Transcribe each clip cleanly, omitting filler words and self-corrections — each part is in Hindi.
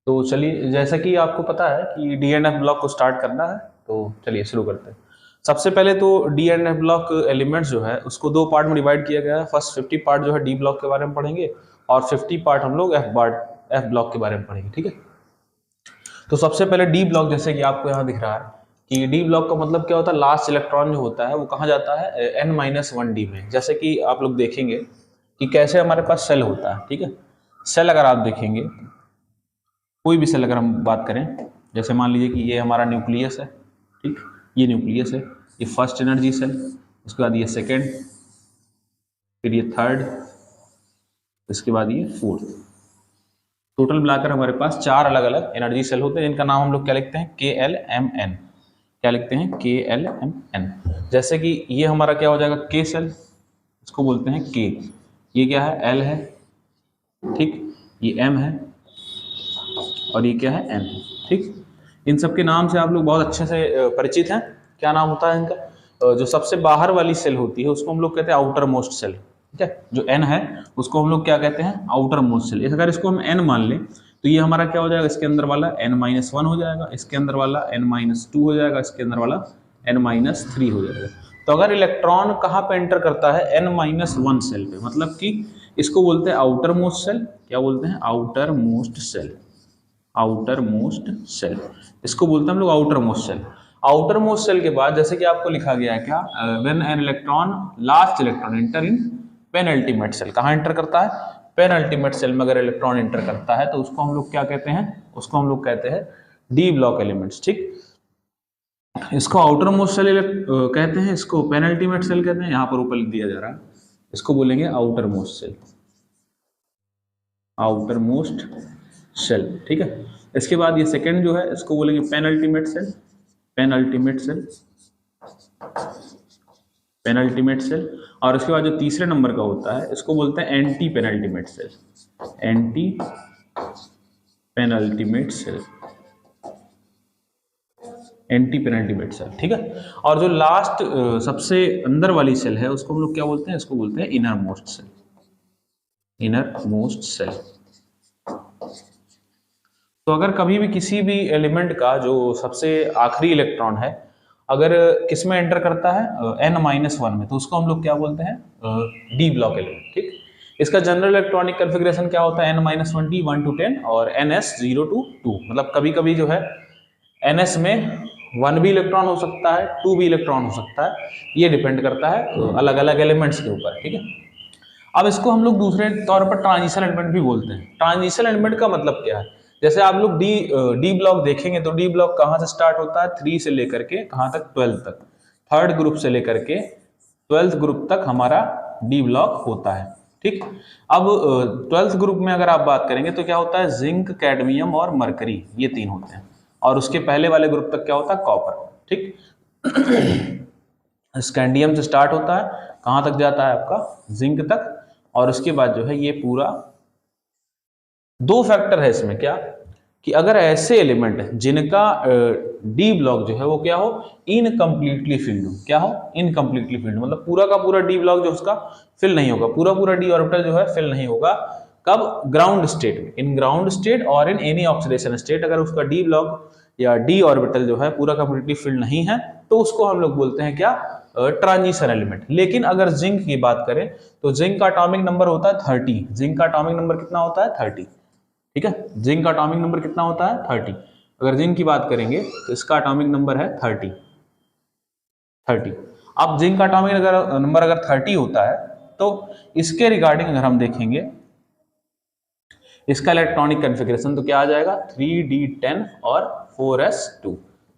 तो चलिए, जैसा कि आपको पता है कि डी एंड एफ ब्लॉक को स्टार्ट करना है, तो चलिए शुरू करते हैं। सबसे पहले तो D and F block elements जो है उसको दो पार्ट में डिवाइड किया गया है। फर्स्ट 50 पार्ट जो है डी ब्लॉक के बारे में पढ़ेंगे और 50 पार्ट हम लोग एफ ब्लॉक के बारे में पढ़ेंगे, ठीक है। तो सबसे पहले डी ब्लॉक, जैसे कि आपको यहाँ दिख रहा है कि डी ब्लॉक का मतलब क्या होता है, लास्ट इलेक्ट्रॉन जो होता है वो कहाँ जाता है, n-1d में। जैसे कि आप लोग देखेंगे कि कैसे हमारे पास सेल होता है, ठीक है। सेल अगर आप देखेंगे, कोई भी सेल अगर हम बात करें, जैसे मान लीजिए कि ये हमारा न्यूक्लियस है, ठीक, ये न्यूक्लियस है, ये फर्स्ट एनर्जी सेल, उसके बाद ये सेकेंड, फिर ये थर्ड, इसके बाद ये फोर्थ। टोटल मिलाकर हमारे पास 4 अलग अलग एनर्जी सेल होते हैं, जिनका नाम हम लोग क्या लिखते हैं, KLMN। क्या लिखते हैं, KLMN। जैसे कि ये हमारा क्या हो जाएगा, K सेल, इसको बोलते हैं K। ये क्या है, L है, ठीक, ये M है और ये क्या है, N है, ठीक। इन सब के नाम से आप लोग बहुत अच्छे से परिचित हैं। क्या नाम होता है इनका, जो सबसे बाहर वाली सेल होती है उसको हम लोग कहते हैं आउटर मोस्ट सेल, ठीक है। जो N है उसको हम लोग क्या कहते हैं, आउटर मोस्ट सेल। अगर इसको हम N मान लें तो ये हमारा क्या हो जाएगा, इसके अंदर वाला n-1 हो जाएगा, इसके अंदर वाला n-2 हो जाएगा, इसके अंदर वाला n-3 हो जाएगा। तो अगर इलेक्ट्रॉन कहाँ पे एंटर करता है, n-1 सेल पे, मतलब कि इसको बोलते हैं आउटर मोस्ट सेल। क्या बोलते हैं, outermost shell. Outermost shell, इसको बोलते हैं हम लोग outermost shell. Outermost shell के बाद जैसे कि आपको लिखा गया है क्या, when an electron, last electron enter in penultimate shell. कहाँ एंटर करता है, पेनल्टीमेट सेल में अगर इलेक्ट्रॉन एंटर करता है तो उसको हम लोग क्या कहते हैं, उसको हम लोग कहते हैं डी ब्लॉक एलिमेंट्स, ठीक। इसको आउटर मोस्ट सेल कहते हैं, इसको पेनल्टीमेट सेल कहते हैं। यहाँ पर ऊपर लिख दिया जा रहा है, इसको बोलेंगे outermost shell, outermost shell, ठीक है। इसके बाद ये सेकंड जो है इसको बोलेंगे penultimate shell, penultimate shell, penultimate shell. और उसके बाद जो तीसरे नंबर का होता है इसको बोलते हैं anti penultimate shell, anti penultimate shell, anti penultimate shell, ठीक है। और जो लास्ट सबसे अंदर वाली सेल है उसको हम लोग क्या बोलते हैं, इसको बोलते हैं innermost shell, innermost shell. तो अगर कभी भी किसी भी एलिमेंट का जो सबसे आखिरी इलेक्ट्रॉन है अगर किस में एंटर करता है, n-1 में, तो उसको हम लोग क्या बोलते हैं, डी ब्लॉक एलिमेंट, ठीक। इसका जनरल इलेक्ट्रॉनिक कॉन्फ़िगरेशन क्या होता है, n-1d 1 to 10 और ns 0 to 2। मतलब कभी कभी जो है ns में 1 भी इलेक्ट्रॉन हो सकता है, 2 भी इलेक्ट्रॉन हो सकता है, ये डिपेंड करता है अलग अलग एलिमेंट्स के ऊपर, ठीक है। अब इसको हम लोग दूसरे तौर पर ट्रांजिशन एलिमेंट भी बोलते हैं। ट्रांजिशन एलिमेंट का मतलब क्या है, जैसे आप लोग डी ब्लॉक देखेंगे तो डी ब्लॉक कहाँ से स्टार्ट होता है, 3 से लेकर के कहाँ तक, 12 तक। थर्ड ग्रुप से लेकर के 12th ग्रुप तक हमारा डी ब्लॉक होता है, ठीक। अब 12th ग्रुप में अगर आप बात करेंगे तो क्या होता है, जिंक, कैडमियम और मरकरी, ये 3 होते हैं। और उसके पहले वाले ग्रुप तक क्या होता है, कॉपर, ठीक। स्कैंडियम से स्टार्ट होता है, कहाँ तक जाता है आपका, जिंक तक। और उसके बाद जो है ये पूरा, 2 फैक्टर है इसमें, क्या कि अगर ऐसे एलिमेंट जिनका डी ब्लॉक जो है वो क्या हो, इनकम्प्लीटली फिल्ड हो। क्या हो, इनकम्प्लीटली फिल्ड, मतलब पूरा का पूरा डी ब्लॉक जो उसका फिल नहीं होगा, पूरा पूरा डी ऑर्बिटल जो है फिल नहीं होगा। कब, ग्राउंड स्टेट में, इन ग्राउंड स्टेट और इन एनी ऑक्सीडेशन स्टेट, अगर उसका डी ब्लॉक या डी ऑर्बिटल जो है पूरा कंप्लीटली फिल्ड नहीं है तो उसको हम लोग बोलते हैं क्या, ट्रांजिशन एलिमेंट। लेकिन अगर जिंक की बात करें तो जिंक का एटॉमिक नंबर होता है 30। जिंक का एटॉमिक नंबर कितना होता है, 30, ठीक है। जिंक का एटॉमिक नंबर कितना होता है, 30। अगर जिंक की बात करेंगे तो इसका एटॉमिक नंबर है 30। अब जिंक का एटॉमिक नंबर अगर 30 होता है तो इसके रिगार्डिंग अगर हम देखेंगे इसका इलेक्ट्रॉनिक कॉन्फ़िगरेशन तो क्या आ जाएगा, 3d10 और 4s2,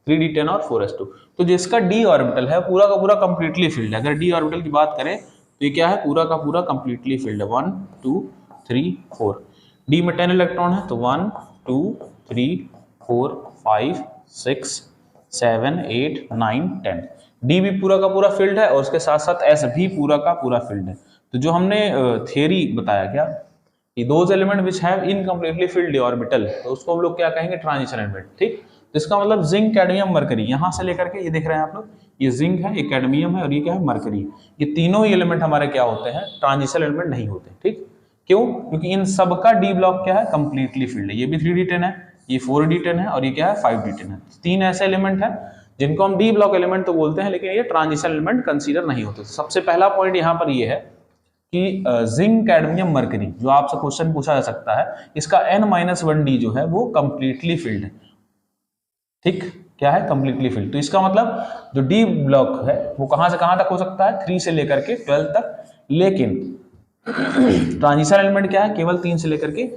3d10 और 4s2। तो जिसका डी ऑर्बिटल है पूरा का पूरा कंप्लीटली फिल्ड है। अगर डी ऑर्बिटल की बात करें तो ये क्या है, पूरा का पूरा कंप्लीटली फिल्ड है। 1 2 3 4, डी में 10 इलेक्ट्रॉन है तो 1 2 3 4 5 6 7 8 9 10। डी भी पूरा का पूरा फील्ड है और उसके साथ साथ एस भी पूरा का पूरा फील्ड है। तो जो हमने थियरी बताया क्या कि those element which have incompletely field D orbital, तो उसको हम लोग क्या कहेंगे, ट्रांजिशन एलिमेंट, ठीक। तो इसका मतलब जिंक, कैडमियम, मरकरी, यहाँ से लेकर के ये देख रहे हैं आप लोग, ये जिंक है, ये कैडमियम है और ये क्या है, मरकरी। ये तीनों ही एलिमेंट हमारे क्या होते हैं, ट्रांजिशन एलिमेंट नहीं होते, ठीक। क्यों, क्योंकि इन सब का डी ब्लॉक क्या है, कंप्लीटली फिल्ड है। ये भी 3d10 है, ये 4d10 है और ये क्या है 5d10 है। तीन ऐसे एलिमेंट हैं जिनको हम डी ब्लॉक एलिमेंट तो बोलते हैं, लेकिन ये ट्रांजिशन एलिमेंट कंसीडर नहीं होते। सबसे पहला पॉइंट यहाँ पर ये है कि जिंक, कैडमियम, मरकरी, जो आपसे क्वेश्चन पूछा जा सकता है, इसका n-1d जो है वो कंप्लीटली फिल्ड है। ठीक, क्या है? Completely filled. तो इसका मतलब जो डी ब्लॉक है वो कहां से कहां तक हो सकता है? 3 से लेकर के 12 तक, लेकिन ट्रांजिशन एलिमेंट क्या है? केवल 3 से लेकर के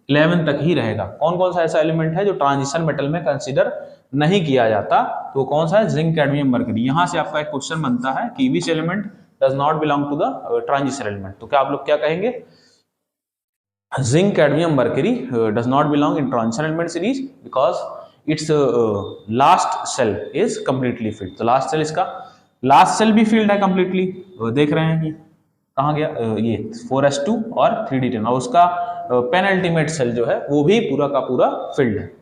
11 तक ही रहेगा। कौन कौन सा ऐसा एलिमेंट है जो ट्रांजिशन मेटल में कंसीडर नहीं किया जाता? तो कौन सा है? Zinc, cadmium, mercury. यहां से आपका एक क्वेश्चन बनता है कि which element does not belong to the transition element. तो क्या आप लोग क्या कहेंगे? Zinc, cadmium, mercury does not belong in transition element series because its last shell is completely filled. तो लास्ट सेल, इसका लास्ट सेल भी फील्ड है कंप्लीटली। देख रहे हैं कि कहाँ गया? ये 4s2 और 3d10, और उसका पेनल्टीमेट सेल जो है वो भी पूरा का पूरा फिल्ड है।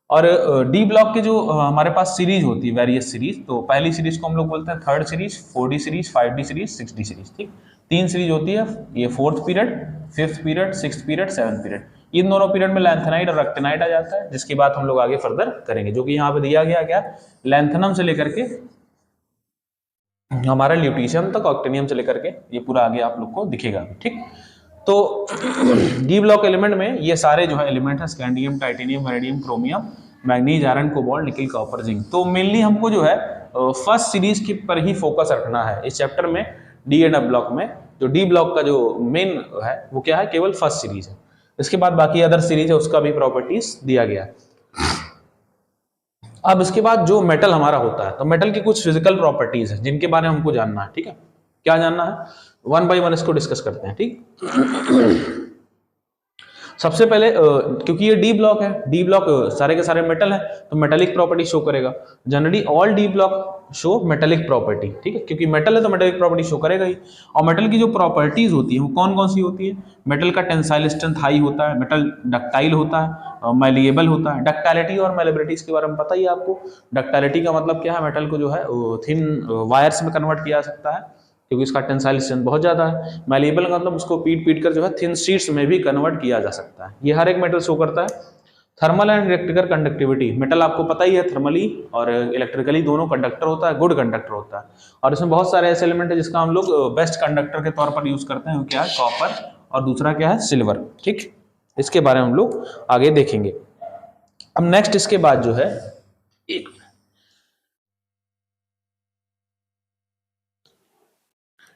और डी ब्लॉक के जो हमारे पास सीरीज होती है, वेरियस सीरीज, तो पहली सीरीज को हम लोग बोलते हैं third series, 4d series, 5d series, 6d series. ठीक, 3 सीरीज होती है, ये 4th period, 5th period, 6th period, 7th period. इन दोनों पीरियड में लैंथेनाइट और एक्टिनाइट आ जाता है, जिसकी बात हम लोग आगे फर्दर करेंगे, जो कि यहाँ पे दिया गया क्या? लैंथेनम से लेकर के हमारा ल्यूटीशियम तक, ऑक्टेनियम से लेकर के ये पूरा आगे आप लोग को दिखेगा। ठीक, तो डी ब्लॉक एलिमेंट में ये सारे जो है एलिमेंट है, scandium, titanium, vanadium, chromium, manganese, iron, cobalt, निकल, कॉपर, जिंक। तो मेनली हमको जो है फर्स्ट सीरीज के पर ही फोकस रखना है इस चैप्टर में। डी एंड एफ ब्लॉक में जो डी ब्लॉक का जो मेन है वो क्या है? केवल फर्स्ट सीरीज है। इसके बाद बाकी अदर सीरीज है उसका भी प्रॉपर्टीज दिया गया है। अब इसके बाद जो मेटल हमारा होता है, तो मेटल की कुछ फिजिकल प्रॉपर्टीज है जिनके बारे में हमको जानना है। ठीक है, क्या जानना है? 1 by 1 इसको डिस्कस करते हैं। ठीक, सबसे पहले क्योंकि ये डी ब्लॉक है, डी ब्लॉक सारे के सारे मेटल है, तो मेटेलिक प्रॉपर्टी शो करेगा। Generally all D block show metallic property. ठीक है, क्योंकि मेटल है तो मेटेलिक प्रॉपर्टी शो करेगा ही। और मेटल की जो प्रॉपर्टीज होती है वो कौन कौन सी होती है? मेटल का टेंसाइल स्ट्रेंथ हाई होता है, मेटल डक्टाइल होता है, मैलिएबल होता है। डक्टाइलिटी और मैलिएबिलिटी इसके बारे में पता ही है आपको। डक्टाइलिटी का मतलब क्या है? मेटल को जो है थिन वायर्स में कन्वर्ट किया जा सकता है क्योंकि इसका टेंसाइल स्ट्रेंथ बहुत ज्यादा है। मैलिएबल का मतलब उसको पीट कर जो है थिन शीट्स में भी कन्वर्ट किया जा सकता है। ये हर एक मेटल शो करता है। Thermal and electrical conductivity, metal आपको पता ही है थर्मली और इलेक्ट्रिकली दोनों कंडक्टर होता है, गुड कंडक्टर होता है। और इसमें बहुत सारे ऐसे एलिमेंट है जिसका हम लोग बेस्ट कंडक्टर के तौर पर यूज करते हैं, क्या है? कॉपर, और दूसरा क्या है? सिल्वर। ठीक, इसके बारे में हम लोग आगे देखेंगे। अब नेक्स्ट इसके बाद जो है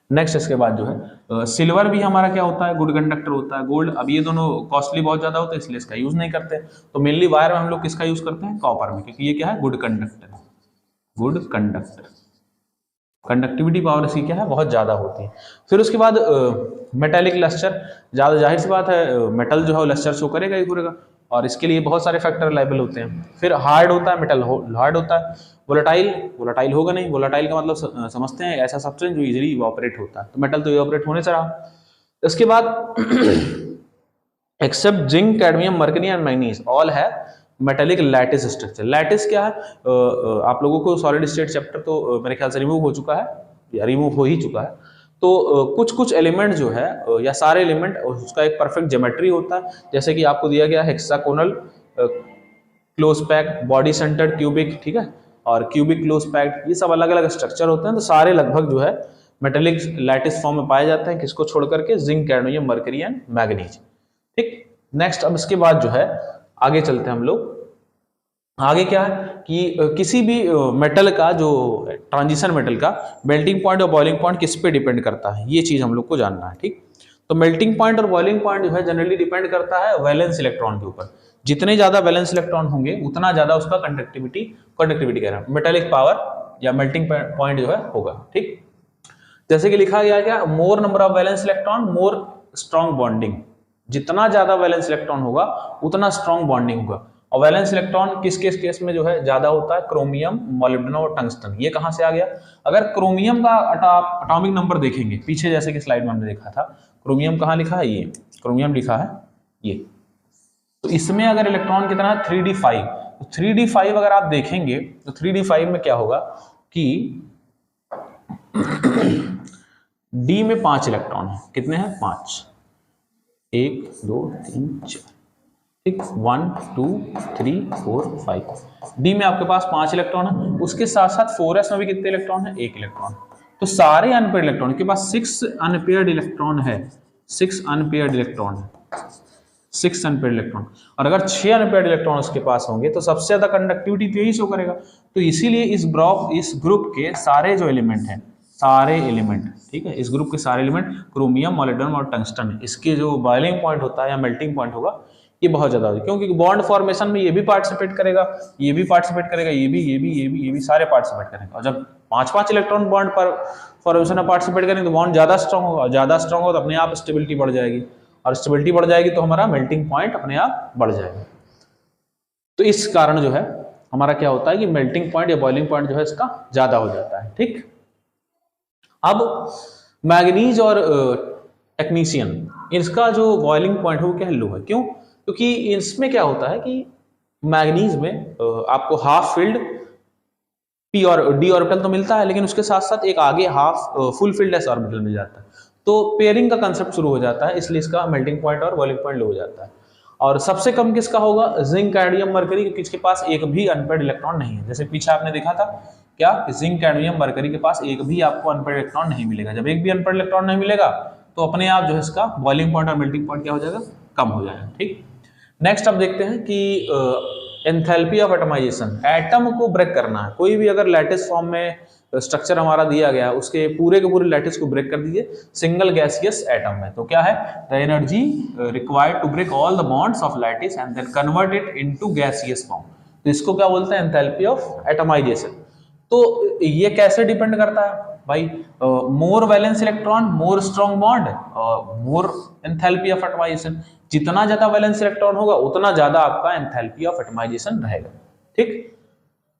नेक्स्ट इसके बाद जो है सिल्वर भी हमारा क्या होता है? गुड कंडक्टर होता है। गोल्ड, अब ये दोनों कॉस्टली बहुत ज्यादा होते हैं इसलिए इसका यूज नहीं करते। तो मेनली वायर में हम लोग किसका यूज करते हैं? कॉपर में, क्योंकि ये क्या है? Good conductor. Good conductor, conductivity power इसकी क्या है? बहुत ज्यादा होती है। फिर उसके बाद मेटेलिक लस्टर, ज्यादा जाहिर सी बात है मेटल जो है लस्टर शो करेगा ही करेगा, और इसके लिए बहुत सारे फैक्टर अवेलेबल होते हैं। फिर हार्ड होता है, मेटल हार्ड होता है। वोलेटाइल, वोलेटाइल होगा नहीं। वोलेटाइल का मतलब समझते हैं ऐसा सब्सटेंस जो इजीली इवोपरेट होता है, तो मेटल तो इवोपरेट होने से रहा। इसके बाद except zinc, cadmium, mercury and manganese all है मेटेलिक लैटिस स्ट्रक्चर। लैटिस क्या है? आप लोगों को सॉलिड स्टेट चैप्टर तो मेरे ख्याल से रिमूव हो चुका है या रिमूव हो ही चुका है। तो कुछ कुछ एलिमेंट जो है या सारे एलिमेंट उसका एक परफेक्ट ज्योमेट्री होता है, जैसे कि आपको दिया गया hexagonal, close packed, body centred, cubic, ठीक है, और क्यूबिक क्लोज पैक्ड, ये सब अलग अलग स्ट्रक्चर होते हैं। तो सारे लगभग जो है मेटेलिक लैटिस फॉर्म में पाए जाते हैं, किसको छोड़ करके? Zinc, cadmium, mercury and manganese. ठीक, नेक्स्ट अब इसके बाद जो है आगे चलते हैं हम लोग। आगे क्या है कि किसी भी मेटल का जो ट्रांजिशन मेटल का मेल्टिंग पॉइंट और बॉइलिंग पॉइंट किस पे डिपेंड करता है, ये चीज हम लोग को जानना है। ठीक, तो मेल्टिंग पॉइंट और बॉइलिंग पॉइंट जो है जनरली डिपेंड करता है वैलेंस इलेक्ट्रॉन के ऊपर। जितने ज्यादा वैलेंस इलेक्ट्रॉन होंगे उतना ज्यादा उसका कंडक्टिविटी कह रहा है मेटेलिक पावर या मेल्टिंग पॉइंट जो है होगा। ठीक, जैसे कि लिखा गया क्या? मोर number of valence electron more strong bonding. जितना ज्यादा वैलेंस इलेक्ट्रॉन होगा उतना स्ट्रॉन्ग बॉन्डिंग होगा। और वैलेंस इलेक्ट्रॉन किस केस में जो है ज्यादा होता है? क्रोमियम, मोलिब्डेनम और टंगस्टन। ये कहां से आ गया? अगर क्रोमियम का एटॉमिक नंबर देखेंगे पीछे, जैसे कि स्लाइड में हमने देखा था, क्रोमियम कहां लिखा है? ये क्रोमियम लिखा है ये। तो इसमें अगर इलेक्ट्रॉन कितना है? 3d5। तो 3d5 अगर आप देखेंगे तो 3d5 में क्या होगा कि डी में 5 इलेक्ट्रॉन है। कितने हैं? 5, 1 2 3 4। ठीक, 1 2 3 4 5। डी में आपके पास 5 इलेक्ट्रॉन है, उसके साथ साथ 4s में भी कितने इलेक्ट्रॉन है? 1 इलेक्ट्रॉन। तो सारे अनपेयर्ड इलेक्ट्रॉन के पास 6 अनपेयर्ड इलेक्ट्रॉन है, 6 अनपेयर्ड इलेक्ट्रॉन है, 6 अनपेयर्ड इलेक्ट्रॉन। और अगर 6 अनपेयर्ड इलेक्ट्रॉन उसके पास होंगे तो सबसे ज्यादा कंडक्टिविटी तो यही शो करेगा। तो इसीलिए इस ग्रुप के सारे जो एलिमेंट हैं, सारे एलिमेंट, ठीक है, इस ग्रुप के सारे एलिमेंट क्रोमियम, मोलिब्डेनम और टंगस्टन है, इसके जो बॉइलिंग पॉइंट होता है या मेल्टिंग पॉइंट होगा ये बहुत ज्यादा होगा, क्योंकि बॉन्ड फॉर्मेशन में ये भी पार्टिसिपेट करेगा, ये भी पार्टिसिपेट करेगा, ये भी सारे पार्टिसिपेट करेंगे। और जब 5-5 इलेक्ट्रॉन बॉन्ड पर फॉर्मेशन में पार्टिसिपेट करेंगे तो बॉन्ड ज्यादा स्ट्रॉन्ग होगा, और ज्यादा स्ट्रॉन्ग होगा तो अपने आप स्टेबिलिटी बढ़ जाएगी, और स्टेबिलिटी बढ़ जाएगी तो हमारा मेल्टिंग पॉइंट अपने आप बढ़ जाएगा। तो इस कारण जो है हमारा क्या होता है कि मेल्टिंग पॉइंट या बॉइलिंग पॉइंट जो है इसका ज्यादा हो जाता है। ठीक, अब मैग्नीज और टेक्नीशियन, इसका जो बॉइलिंग पॉइंट है वो क्या लो है। क्यों? क्योंकि इसमें क्या होता है कि मैग्नीज में आपको हाफ फील्ड पी और डी ऑर्बिटल तो मिलता है, लेकिन उसके साथ साथ एक आगे half full filled S orbital मिल जाता है, तो पेयरिंग का कंसेप्ट शुरू हो जाता है, इसलिए इसका मेल्टिंग पॉइंट और बॉइलिंग पॉइंट लो हो जाता है। और सबसे कम किसका होगा? जिंक, कैडमियम, मरकरी, क्योंकि इसके पास एक भी अनपेयर्ड इलेक्ट्रॉन नहीं है। जैसे पीछे आपने देखा था क्या, जिंक, कैडमियम, मरकरी के पास एक भी आपको अनपेयर्ड इलेक्ट्रॉन नहीं मिलेगा। जब एक भी अनपेयर्ड इलेक्ट्रॉन नहीं मिलेगा तो अपने आप जो है इसका बॉइलिंग पॉइंट और मेल्टिंग पॉइंट क्या हो जाएगा? कम हो जाएगा। ठीक, नेक्स्ट अब देखते हैं कि एंथैल्पी ऑफ एटमाइजेशन, एटम को ब्रेक करना है। कोई भी अगर लैटिस फॉर्म में स्ट्रक्चर हमारा दिया गया, उसके पूरे के पूरे लैटिस को ब्रेक कर दीजिए सिंगल गैसियस एटम में, तो क्या है? The energy required to break all the bonds of lattice and then convert it into gaseous form, तो इसको क्या बोलते हैं? Enthalpy of atomization. तो ये कैसे डिपेंड करता है भाई? More valence electron, more strong bond, more enthalpy of atomization. जितना ज्यादा वैलेंस इलेक्ट्रॉन होगा उतना ज्यादा आपका एंथैल्पी ऑफ एटमाइजेशन रहेगा। ठीक,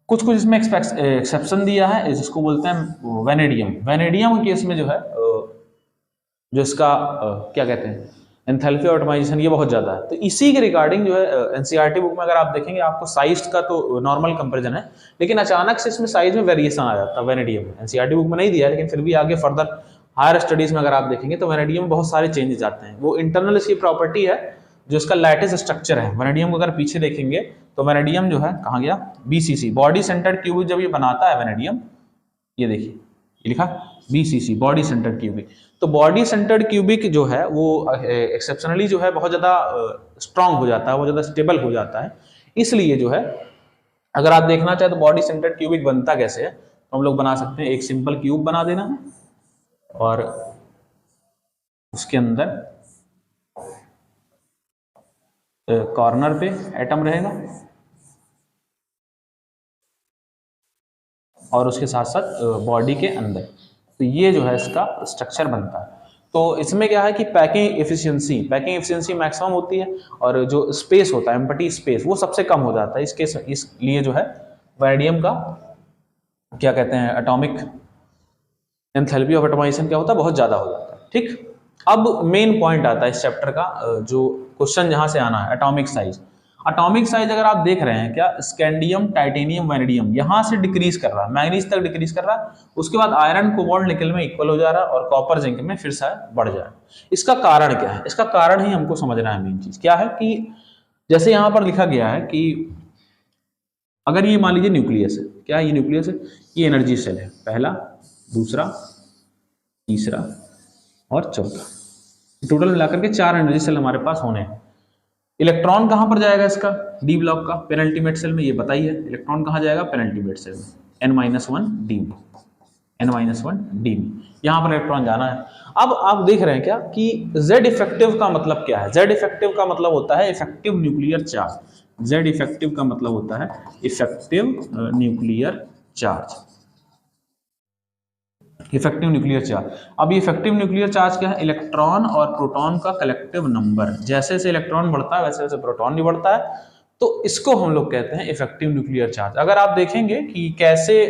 कुछ कुछ इसमें एक्सेप्शन दिया है, जिसको बोलते हैं वेनेडियम। वेनेडियम केस में जो है जो इसका क्या कहते हैं, एंथैल्पी ऑफ एटमाइजेशन ये बहुत ज्यादा है। तो इसी के रिगार्डिंग जो है एनसीईआरटी बुक में अगर आप देखेंगे आपको साइज का तो नॉर्मल कंपैरिजन है, लेकिन अचानक से इसमें साइज में वेरिएशन आ जाता है वेनेडियम में। एनसीईआरटी बुक में नहीं दिया, लेकिन फिर भी आगे फर्दर हायर स्टडीज में अगर आप देखेंगे तो वेनेडियम में बहुत सारे चेंजेस आते हैं। वो इंटरनल इसकी प्रॉपर्टी है, जो इसका लैटिस स्ट्रक्चर है। वेनेडियम को अगर पीछे देखेंगे तो वेनेडियम जो है कहाँ गया? बीसीसी, बॉडी सेंटर्ड क्यूबिक जब ये बनाता है वेनेडियम, ये देखिए ये लिखा बीसीसी, बॉडी सेंटर्ड क्यूबिक। तो बॉडी सेंटर्ड क्यूबिक जो है वो एक्सेप्शनली जो है बहुत ज्यादा स्ट्रांग हो जाता है, बहुत ज्यादा स्टेबल हो जाता है। इसलिए जो है अगर आप देखना चाहे तो बॉडी सेंटर्ड क्यूबिक बनता कैसे है, तो हम लोग बना सकते हैं, एक सिंपल क्यूब बना देना है और उसके अंदर कॉर्नर पे एटम रहेगा और उसके साथ साथ बॉडी के अंदर, तो ये जो है इसका स्ट्रक्चर बनता है। तो इसमें क्या है कि पैकिंग एफिशिएंसी मैक्सिमम होती है, और जो स्पेस होता है, एम्प्टी स्पेस, वो सबसे कम हो जाता है। इसलिए जो है वेनेडियम का क्या कहते हैं, एटॉमिक एंथैल्पी ऑफ एटमाइजेशन क्या होता है? बहुत ज्यादा हो जाता है। ठीक, अब मेन पॉइंट आता है इस चैप्टर का, जो क्वेश्चन जहां से आना है, एटॉमिक साइज। एटॉमिक साइज अगर आप देख रहे हैं क्या, स्कैंडियम, टाइटेनियम, वेनेडियम यहां से डिक्रीज कर रहा है, मैग्नीज तक डिक्रीज कर रहा है, उसके बाद आयरन, कोबाल्ट, निकल में इक्वल हो जा रहा है, और कॉपर, जिंक में फिर से बढ़ जा रहा है। इसका कारण क्या है? इसका कारण ही हमको समझना है। मेन चीज क्या है कि जैसे यहां पर लिखा गया है कि अगर ये मान लीजिए न्यूक्लियस है, क्या ये न्यूक्लियस है? ये एनर्जी सेल है, पहला, दूसरा, तीसरा और चौथा, टोटल मिलाकर के 4 एनर्जी सेल हमारे पास होने हैं। इलेक्ट्रॉन कहां पर जाएगा इसका? डी ब्लॉक का पेनल्टीमेट सेल में, ये बताइए इलेक्ट्रॉन कहां जाएगा? पेनल्टीमेट सेल में, n-1 डी में, n-1 डी में, यहां पर इलेक्ट्रॉन जाना है। अब आप देख रहे हैं क्या कि Z इफेक्टिव का मतलब क्या है? Z इफेक्टिव का मतलब होता है effective nuclear charge. Z effective का मतलब होता है effective nuclear charge, effective nuclear charge. अब ये इफेक्टिव न्यूक्लियर चार्ज क्या है? इलेक्ट्रॉन और प्रोटॉन का कलेक्टिव नंबर। जैसे जैसे इलेक्ट्रॉन बढ़ता है वैसे वैसे प्रोटॉन भी बढ़ता है, तो इसको हम लोग कहते हैं इफेक्टिव न्यूक्लियर चार्ज। अगर आप देखेंगे कि कैसे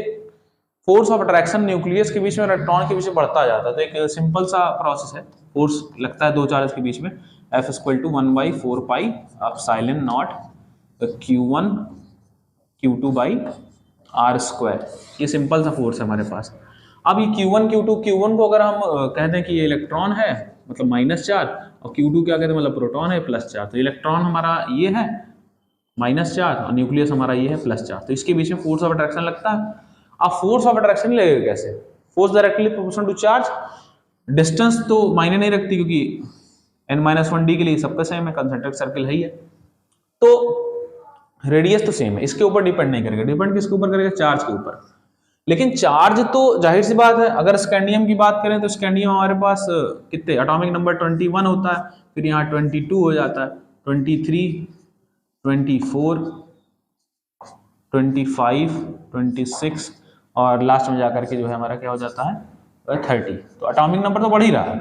फोर्स ऑफ अट्रैक्शन न्यूक्लियस के बीच में, इलेक्ट्रॉन के बीच में बढ़ता जाता है, तो एक सिंपल सा प्रोसेस है, फोर्स लगता है 2 चार्ज के बीच में, F=1/4πε0 Q1 Q2/r², ये सिंपल सा फोर्स है हमारे पास। अब ये Q1 Q2 Q1 को अगर हम कहते हैं कि ये इलेक्ट्रॉन है, मतलब माइनस चार्ज, और Q2 क्या कहते हैं, मतलब प्रोटॉन है प्लस चार्ज। तो इलेक्ट्रॉन हमारा ये है माइनस चार्ज और न्यूक्लियस हमारा ये है प्लस चार्ज। तो इसके बीच में फोर्स ऑफ अट्रैक्शन लगता है। अब फोर्स ऑफ अट्रैक्शन लगेगा कैसे? Force directly proportional to charge. Distance तो मायने नहीं रखती क्योंकि n-1d के लिए सबका सेम है, कंसेंट्रिक सर्किल है ही है। तो रेडियस तो सेम है, इसके ऊपर डिपेंड नहीं करेगा। डिपेंड किसके ऊपर करेगा? चार्ज के ऊपर। लेकिन चार्ज तो जाहिर सी बात है, अगर स्कैंडियम की बात करें तो स्कैंडियम हमारे पास कितने एटॉमिक नंबर 21 होता है, फिर यहाँ 22 हो जाता है, 23, 24, 25, 26 और लास्ट में जाकर के जो है हमारा क्या हो जाता है 30। तो एटॉमिक नंबर तो बढ़ ही रहा है।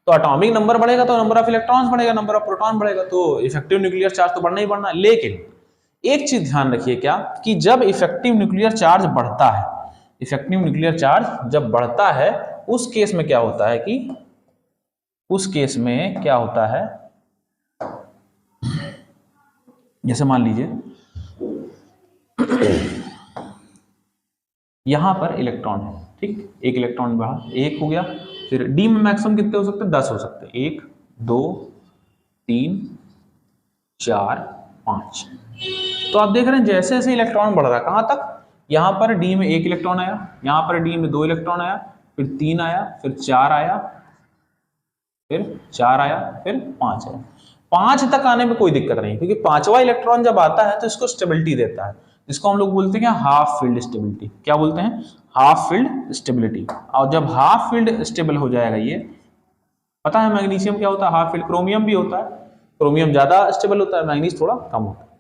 तो एटॉमिक नंबर बढ़ेगा तो नंबर ऑफ इलेक्ट्रॉन्स बढ़ेगा, नंबर ऑफ प्रोटॉन बढ़ेगा, तो इफेक्टिव न्यूक्लियर चार्ज तो बढ़ना ही बढ़ना है। लेकिन एक चीज ध्यान रखिए क्या, कि जब इफेक्टिव न्यूक्लियर चार्ज बढ़ता है, इफेक्टिव न्यूक्लियर चार्ज जब बढ़ता है उस केस में क्या होता है कि उस केस में क्या होता है, जैसे मान लीजिए यहां पर इलेक्ट्रॉन है, ठीक, एक इलेक्ट्रॉन बढ़ा, एक हो गया, फिर डी में मैक्सिमम कितने हो सकते हैं? 10 हो सकते हैं, 1 2 3 4 5। तो आप देख रहे हैं जैसे जैसे इलेक्ट्रॉन बढ़ रहा है, कहां तक? यहां पर डी में 1 इलेक्ट्रॉन आया, यहां पर डी में 2 इलेक्ट्रॉन आया, फिर 3 आया, फिर 4 आया, फिर 4 आया, फिर 5 आया। 5 तक आने में कोई दिक्कत नहीं, क्योंकि पांचवा इलेक्ट्रॉन जब आता है तो इसको स्टेबिलिटी देता है, जिसको हम लोग बोलते हैं हाफ फील्ड स्टेबिलिटी। क्या बोलते हैं? Half field stability. और जब हाफ फील्ड स्टेबल हो जाएगा, ये पता है मैग्नीशियम क्या होता है? Half field. क्रोमियम भी होता है, क्रोमियम ज्यादा स्टेबल होता है, मैग्नीज थोड़ा कम होता है।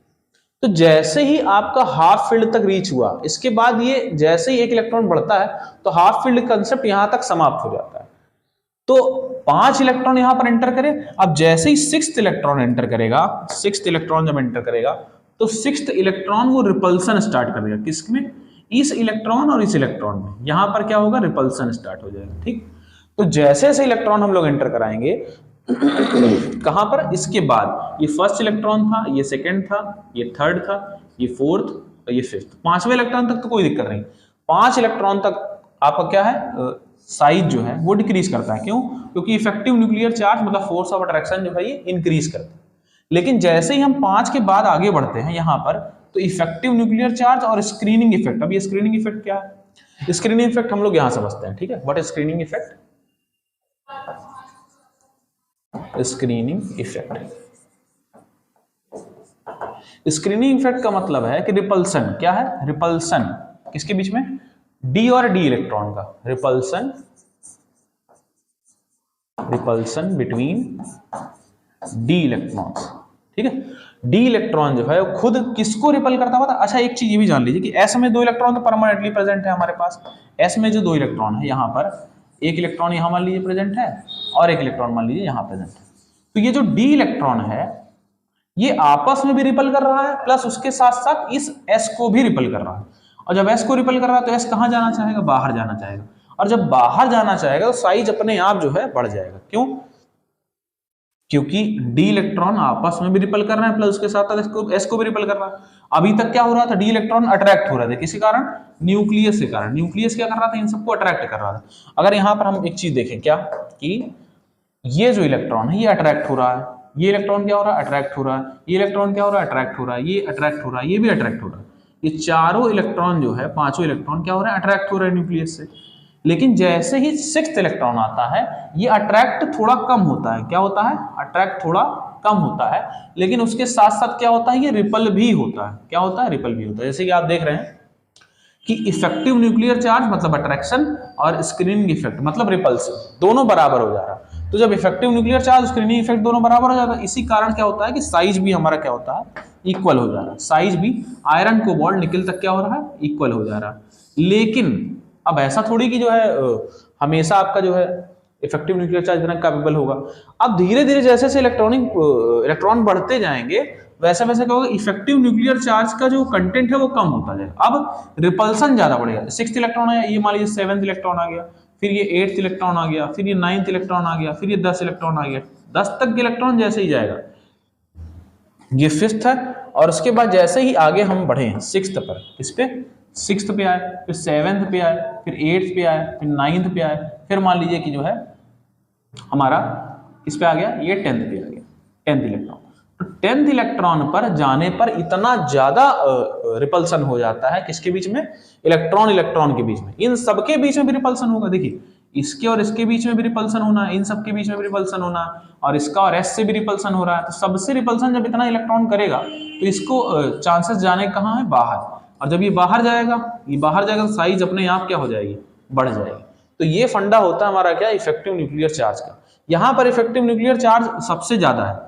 तो जैसे ही आपका हाफ फील्ड तक रीच हुआ, इसके बाद ये जैसे ही एक इलेक्ट्रॉन बढ़ता है तो हाफ फील्ड कंसेप्ट यहां तक समाप्त हो जाता है। तो 5 इलेक्ट्रॉन यहां पर एंटर करे। अब जैसे ही 6th इलेक्ट्रॉन एंटर करेगा, 6th इलेक्ट्रॉन जब एंटर करेगा तो 6th इलेक्ट्रॉन वो रिपल्सन स्टार्ट कर देगा। किसमें? इस इलेक्ट्रॉन और इस इलेक्ट्रॉन में। यहां पर क्या होगा? रिपल्सन स्टार्ट हो जाएगा, ठीक। तो जैसे जैसे इलेक्ट्रॉन हम लोग एंटर कराएंगे कहां पर? इसके बाद ये फर्स्ट इलेक्ट्रॉन था, ये सेकंड था, ये थर्ड था, ये फोर्थ और ये फिफ्थ। 5वें इलेक्ट्रॉन तक तो कोई दिक्कत नहीं। 5 इलेक्ट्रॉन तक आपका क्या है, साइज जो है वो डिक्रीज करता है। क्यों? क्योंकि इफेक्टिव न्यूक्लियर चार्ज मतलब फोर्स ऑफ अट्रैक्शन जो है ये इंक्रीज करता है। लेकिन जैसे ही हम 5 के बाद आगे बढ़ते हैं यहां पर, तो इफेक्टिव न्यूक्लियर चार्ज और स्क्रीनिंग इफेक्ट। अब ये स्क्रीनिंग इफेक्ट क्या है? स्क्रीनिंग इफेक्ट हम लोग यहां समझते हैं, ठीक है। What is screening effect? Screening effect, screening effect का मतलब है कि रिपल्सन। क्या है? रिपल्सन किसके बीच में? डी और डी इलेक्ट्रॉन का repulsion, repulsion between D electrons, ठीक है। डी इलेक्ट्रॉन जो है वो खुद किसको रिपल करता हुआ था? अच्छा, एक चीज ये भी जान लीजिए कि एस में 2 इलेक्ट्रॉन तो परमानेंटली प्रेजेंट है हमारे पास। एस में जो 2 इलेक्ट्रॉन है, यहां पर एक इलेक्ट्रॉन यहां मान लीजिए प्रेजेंट है और एक इलेक्ट्रॉन मान लीजिए यहां प्रेजेंट है। तो ये जो डी इलेक्ट्रॉन है ये आपस में भी रिपल कर रहा है, प्लस उसके साथ साथ इस एस को भी रिपल कर रहा है। और जब एस को रिपल कर रहा है तो एस कहां जाना चाहेगा? बाहर जाना चाहेगा। और जब बाहर जाना चाहेगा तो साइज अपने आप जो है बढ़ जाएगा। क्यों? क्योंकि डी इलेक्ट्रॉन आपस में भी रिपल कर रहे हैं, प्लस उसके साथ एस को भी रिपल कर रहा है। अभी तक क्या हो रहा था? डी इलेक्ट्रॉन अट्रैक्ट हो रहे थे, किसी कारण? न्यूक्लियस के कारण। न्यूक्लियस क्या कर रहा था? इन सबको अट्रैक्ट कर रहा था। अगर यहां पर हम एक चीज देखें, क्या कि ये जो इलेक्ट्रॉन है ये अट्रैक्ट हो रहा है, ये इलेक्ट्रॉन क्या हो रहा है? अट्रैक्ट हो रहा है, ये इलेक्ट्रॉन क्या हो रहा है? अट्रैक्ट हो रहा है, ये अट्रैक्ट हो रहा है, ये भी अट्रैक्ट हो रहा है। ये चारों इलेक्ट्रॉन जो है, पांचों इलेक्ट्रॉन क्या हो रहा है? अट्रैक्ट हो रहा है न्यूक्लियस से। लेकिन जैसे ही 6th इलेक्ट्रॉन आता है ये अट्रैक्ट थोड़ा कम होता है। क्या होता है? अट्रैक्ट थोड़ा कम होता है। लेकिन उसके साथ साथ क्या होता है? ये रिपल भी होता है। क्या होता है? रिपल भी होता है। जैसे कि आप देख रहे हैं कि इफेक्टिव न्यूक्लियर चार्ज मतलब अट्रैक्शन और स्क्रीनिंग इफेक्ट मतलब रिपल्सन, दोनों बराबर हो जा रहा है। तो जब effective nuclear charge screening effect दोनों बराबर हो जाता है, इसी कारण क्या होता है कि साइज भी हमारा क्या होता है? इक्वल हो जा रहा है। साइज भी आयरन, कोबाल्ट, निकल तक क्या हो रहा है? इक्वल हो जा रहा है। लेकिन अब ऐसा थोड़ी कि जो है हमेशा आपका जो है इफेक्टिव न्यूक्लियर चार्ज इतना कैपेबल होगा। अब धीरे धीरे जैसे जैसे इलेक्ट्रॉन बढ़ते जाएंगे वैसे वैसे क्या होगा? इफेक्टिव न्यूक्लियर चार्ज का जो कंटेंट है वो कम होता जाएगा। अब रिपल्सन ज्यादा बढ़ेगा। 6th इलेक्ट्रॉन है, ये मान लीजिए 7th इलेक्ट्रॉन आ गया, फिर ये 8th इलेक्ट्रॉन आ गया, फिर ये 9th इलेक्ट्रॉन आ गया, फिर ये 10 इलेक्ट्रॉन आ गया। 10 तक के इलेक्ट्रॉन जैसे ही जाएगा, ये 5th है, और उसके बाद जैसे ही आगे हम बढ़े 6th पर, इस पे 6th पे आए, फिर 7th पे आए, फिर 8th पे आए, फिर 9th पे आए, फिर मान लीजिए कि जो है हमारा किस पे आ गया, ये 10th पे आ गया, 10th इलेक्ट्रॉन। तो 10th इलेक्ट्रॉन पर जाने पर इतना ज्यादा रिपल्सन हो जाता है किसके बीच में, इलेक्ट्रॉन इलेक्ट्रॉन के बीच में, इन सबके बीच में भी रिपल्सन होगा। देखिए इसके और इसके बीच में भी रिपल्सन होना, इन सबके बीच में भी रिपल्सन होना, और इसका और एस से भी रिपल्सन हो रहा है। तो सबसे रिपल्सन जब इतना इलेक्ट्रॉन करेगा तो इसको चांसेस जाने कहाँ है, बाहर, और जब ये बाहर जाएगा तो साइज अपने आप क्या हो जाएगी, बढ़ जाएगी। तो ये फंडा होता है हमारा क्या, इफेक्टिव न्यूक्लियर चार्ज का। यहाँ पर इफेक्टिव न्यूक्लियर चार्ज सबसे ज्यादा है,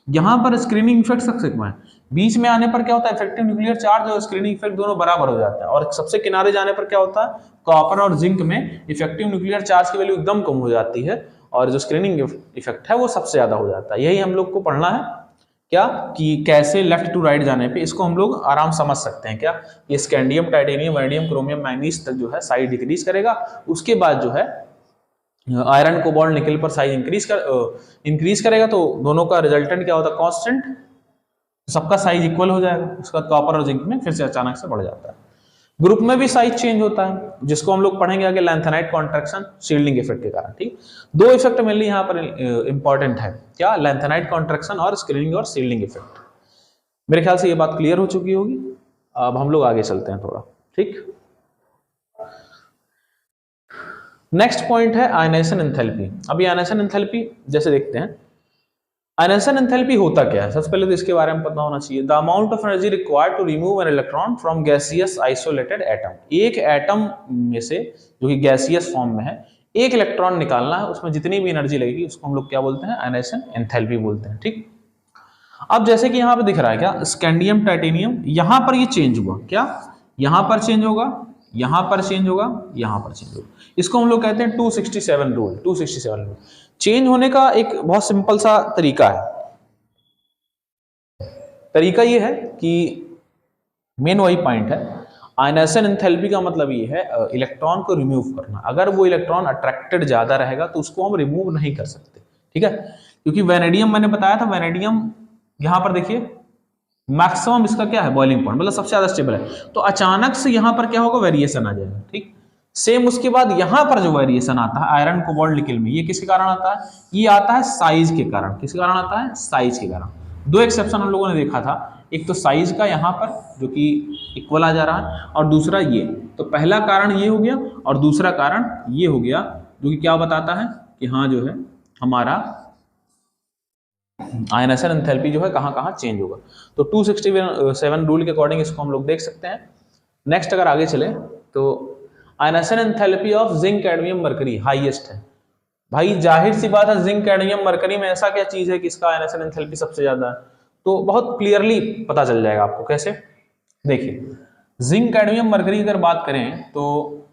यहाँ पर स्क्रीनिंग इफेक्ट सबसे कम है। बीच में आने पर क्या होता है, इफेक्टिव न्यूक्लियर चार्ज और स्क्रीनिंग इफेक्ट दोनों बराबर हो जाता है, और सबसे किनारे जाने पर क्या होता है, कॉपर और जिंक में इफेक्टिव न्यूक्लियर चार्ज की वैल्यू एकदम कम हो जाती है, और जो स्क्रीनिंग इफेक्ट है वो सबसे ज्यादा हो जाता है। यही हम लोग को पढ़ना है क्या, कि कैसे लेफ्ट टू राइट जाने पे इसको हम लोग आराम समझ सकते हैं क्या, ये scandium, titanium, vanadium, chromium, manganese तक जो है साइज डिक्रीज करेगा, उसके बाद जो है आयरन, कोबाल्ट, निकल पर साइज इंक्रीज करेगा, तो दोनों का रिजल्टेंट क्या होता है, कांस्टेंट, सबका साइज इक्वल हो जाएगा। उसका कॉपर और जिंक में फिर से अचानक से बढ़ जाता है। ग्रुप में भी साइज चेंज होता है, जिसको हम लोग पढ़ेंगे आगे, लैंथेनाइट कॉन्ट्रैक्शन, शील्डिंग इफेक्ट के कारण। ठीक, दो इफेक्ट मेनली यहाँ पर इंपॉर्टेंट है क्या, लैंथेनाइट कॉन्ट्रैक्शन और स्क्रीनिंग और शील्डिंग इफेक्ट। मेरे ख्याल से ये बात क्लियर हो चुकी होगी। अब हम लोग आगे चलते हैं थोड़ा। ठीक, नेक्स्ट पॉइंट है आयनाइजेशन एंथैल्पी। अभी आयनाइजेशन एंथैल्पी जैसे देखते हैं, आयनाइजेशन एंथैल्पी होता क्या है, सबसे पहले तो इसके बारे में पता होना चाहिए। The amount of energy required to remove an electron from gaseous isolated atom, एक एटम में से जो कि गैसियस फॉर्म में है एक इलेक्ट्रॉन निकालना है, उसमें जितनी भी एनर्जी लगेगी उसको हम लोग क्या बोलते हैं, आयनाइजेशन एंथैल्पी बोलते हैं। ठीक, अब जैसे कि यहाँ पे दिख रहा है क्या, स्कैंडियम, टाइटेनियम, यहाँ पर ये चेंज हुआ क्या, यहाँ पर चेंज होगा, यहाँ पर चेंज होगा, यहाँ पर चेंज होगा। इसको हम लोग कहते हैं 267 रूल। 267 रूल चेंज होने का एक बहुत सिंपल सा तरीका है। तरीका ये है कि मेन वही पॉइंट है, आयनाइजेशन एंथैल्पी का मतलब ये है इलेक्ट्रॉन को रिमूव करना। अगर वो इलेक्ट्रॉन अट्रैक्टेड ज्यादा रहेगा तो उसको हम रिमूव नहीं कर सकते। ठीक है, क्योंकि वैनेडियम मैंने बताया था, वैनेडियम यहाँ पर देखिए मैक्सिमम इसका क्या है, बॉइलिंग पॉइंट, मतलब सबसे ज्यादा स्टेबल है, तो अचानक से यहाँ पर क्या होगा, वेरिएशन आ जाएगा। ठीक, सेम उसके बाद यहाँ पर जो वेरिएशन आता है आयरन, कोबाल्ट, निकल में, ये किसके कारण आता है, ये आता है साइज के कारण। किसके कारण आता है, साइज के कारण। दो एक्सेप्शन हम लोगों ने देखा था, एक तो साइज का यहाँ पर जो कि इक्वल आ जा रहा है, और दूसरा ये। तो पहला कारण ये हो गया और दूसरा कारण ये हो गया, जो कि क्या बताता है कि हाँ जो है हमारा आयनाइजेशन एंथैल्पी जो है कहाँ चेंज होगा। तो 267 रूल के अकॉर्डिंग इसको हम लोग देख सकते हैं। नेक्स्ट अगर आगे चले तो ionization enthalpy of zinc, cadmium, mercury highest है। भाई जाहिर सी बात है, जिंक, कैडमियम, मरकरी में ऐसा क्या चीज है कि इसका आयनाइजेशन एंथैल्पी सबसे ज्यादा है, तो बहुत क्लियरली पता चल जाएगा आपको। कैसे, देखिए जिंक, कैडमियम, मरकरी अगर बात करें तो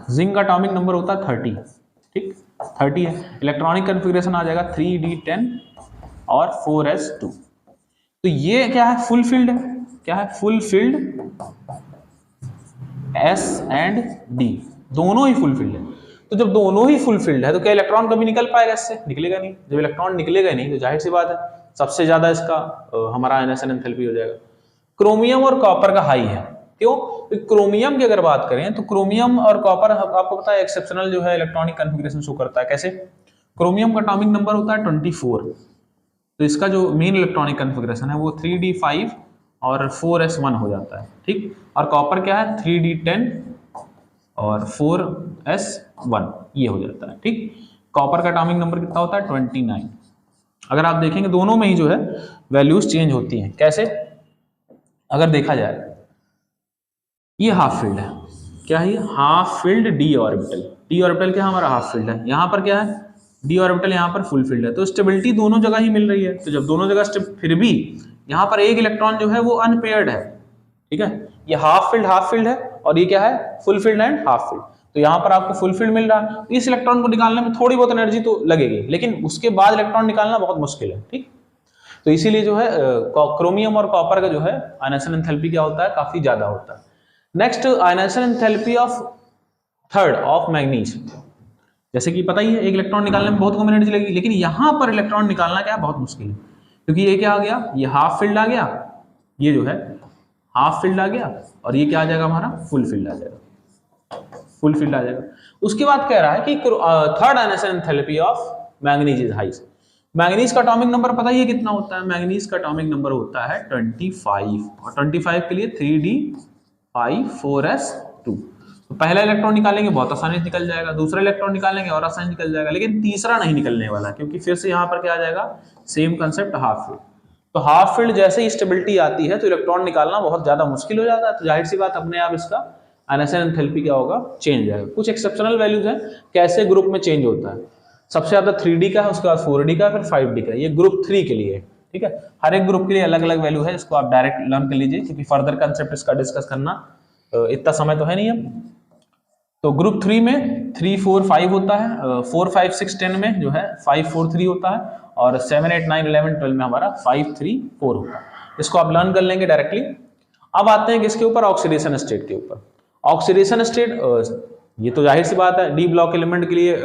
जिंक का एटॉमिक नंबर होता है 30। ठीक, 30 है। इलेक्ट्रॉनिक कन्फिग्रेशन आ जाएगा 3d10 और 4s2। तो ये क्या है, फुल फील्ड है। क्या है, full field, S and D दोनों ही फुल फील्ड है। तो जब दोनों ही फुल फील्ड है तो क्या इलेक्ट्रॉन कभी निकल पाएगा इससे, निकलेगा नहीं। जब इलेक्ट्रॉन निकलेगा नहीं तो जाहिर सी बात है सबसे ज्यादा इसका हमारा आयनाइजेशन एंथैल्पी हो जाएगा। क्रोमियम और कॉपर का हाई है। क्यों, क्रोमियम की अगर बात करें तो क्रोमियम और कॉपर आपको पता है एक्सेप्शनल जो है इलेक्ट्रॉनिक कन्फिग्रेशन शो करता है। कैसे, क्रोमियम का एटॉमिक नंबर होता है 24, तो इसका जो मेन इलेक्ट्रॉनिक कन्फिग्रेशन है वो 3d5 और 4s1 हो जाता है। ठीक, और कॉपर क्या है 3d10 और 4s1 ये हो जाता है। ठीक, कॉपर का एटॉमिक नंबर कितना होता है 29। अगर आप देखेंगे दोनों में ही जो है वैल्यूज चेंज होती हैं। कैसे, अगर देखा जाए ये हाफ फील्ड है। क्या है ये, half field D orbital. D orbital क्या हमारा हाफ फील्ड है, यहाँ पर क्या है डी ऑर्बिटल, यहाँ पर फुल फील्ड है। तो स्टेबिलिटी दोनों जगह ही मिल रही है। तो जब दोनों जगह फिर भी यहाँ पर एक इलेक्ट्रॉन जो है वो अनपेयर्ड है। ठीक है, ये हाफ फील्ड है और ये क्या है full field and half field. तो यहाँ पर आपको फुल फील्ड मिल रहा है, तो इस इलेक्ट्रॉन को निकालने में थोड़ी बहुत एनर्जी तो लगेगी, लेकिन उसके बाद इलेक्ट्रॉन निकालना बहुत मुश्किल है। ठीक, तो इसीलिए जो है क्रोमियम और कॉपर का जो है आयनाइजेशन एंथैल्पी क्या होता है, काफी ज्यादा होता है। Next, ionization enthalpy of third of manganese. जैसे कि पता ही है एक इलेक्ट्रॉन निकालने में बहुत कम एनर्जी लगेगी, लेकिन यहाँ पर इलेक्ट्रॉन निकालना क्या बहुत मुश्किल है, क्योंकि ये क्या आ गया, ये हाफ फील्ड आ गया, ये जो है हाफ फील्ड आ गया, और ये क्या आ जाएगा हमारा फुल फील्ड आ जाएगा। फुल फील्ड आ जाएगा। उसके बाद कह रहा है कि third ionisation enthalpy of manganese is high. Manganese का एटॉमिक नंबर पता ही है कितना होता है? मैंगनीज का एटॉमिक नंबर होता है 25 और 25 के लिए 3d5 4s2। तो पहला इलेक्ट्रॉन निकालेंगे बहुत आसानी से निकल जाएगा, दूसरा इलेक्ट्रॉन निकालेंगे और आसानी निकल जाएगा, लेकिन तीसरा नहीं निकलने वाला क्योंकि फिर से यहाँ पर क्या आ जाएगा, सेम कंसेप्ट हाफ फील्ड। तो हाफ फील्ड जैसे ही स्टेबिलिटी आती है तो इलेक्ट्रॉन निकालना बहुत ज्यादा मुश्किल हो जाता है। तो जाहिर सी बात अपने आप इसका आयनेशन एंथैल्पी क्या होगा, चेंज जाएगा। कुछ एक्सेप्शनल वैल्यूज हैं कैसे ग्रुप में चेंज होता है। सबसे ज्यादा 3D का है, उसके बाद 4D का, फिर 5D का। ये ग्रुप 3 के लिए, ठीक है। हर एक ग्रुप के लिए अलग अलग वैल्यू है, इसको आप डायरेक्ट लर्न कर लीजिए क्योंकि फर्दर कंसेप्ट इसका डिस्कस करना इतना समय तो है नहीं अब। तो ग्रुप 3 में 3 4 5 होता है, 4 5 6 10 में जो है 5 4 3 होता है, और 7 8 9 11 12 में हमारा 5 3 4 होता है। इसको आप लर्न कर लेंगे डायरेक्टली। अब आते हैं किसके ऊपर, ऑक्सीडेशन स्टेट के ऊपर। ऑक्सीडेशन स्टेट ये तो जाहिर सी बात है डी ब्लॉक एलिमेंट के लिए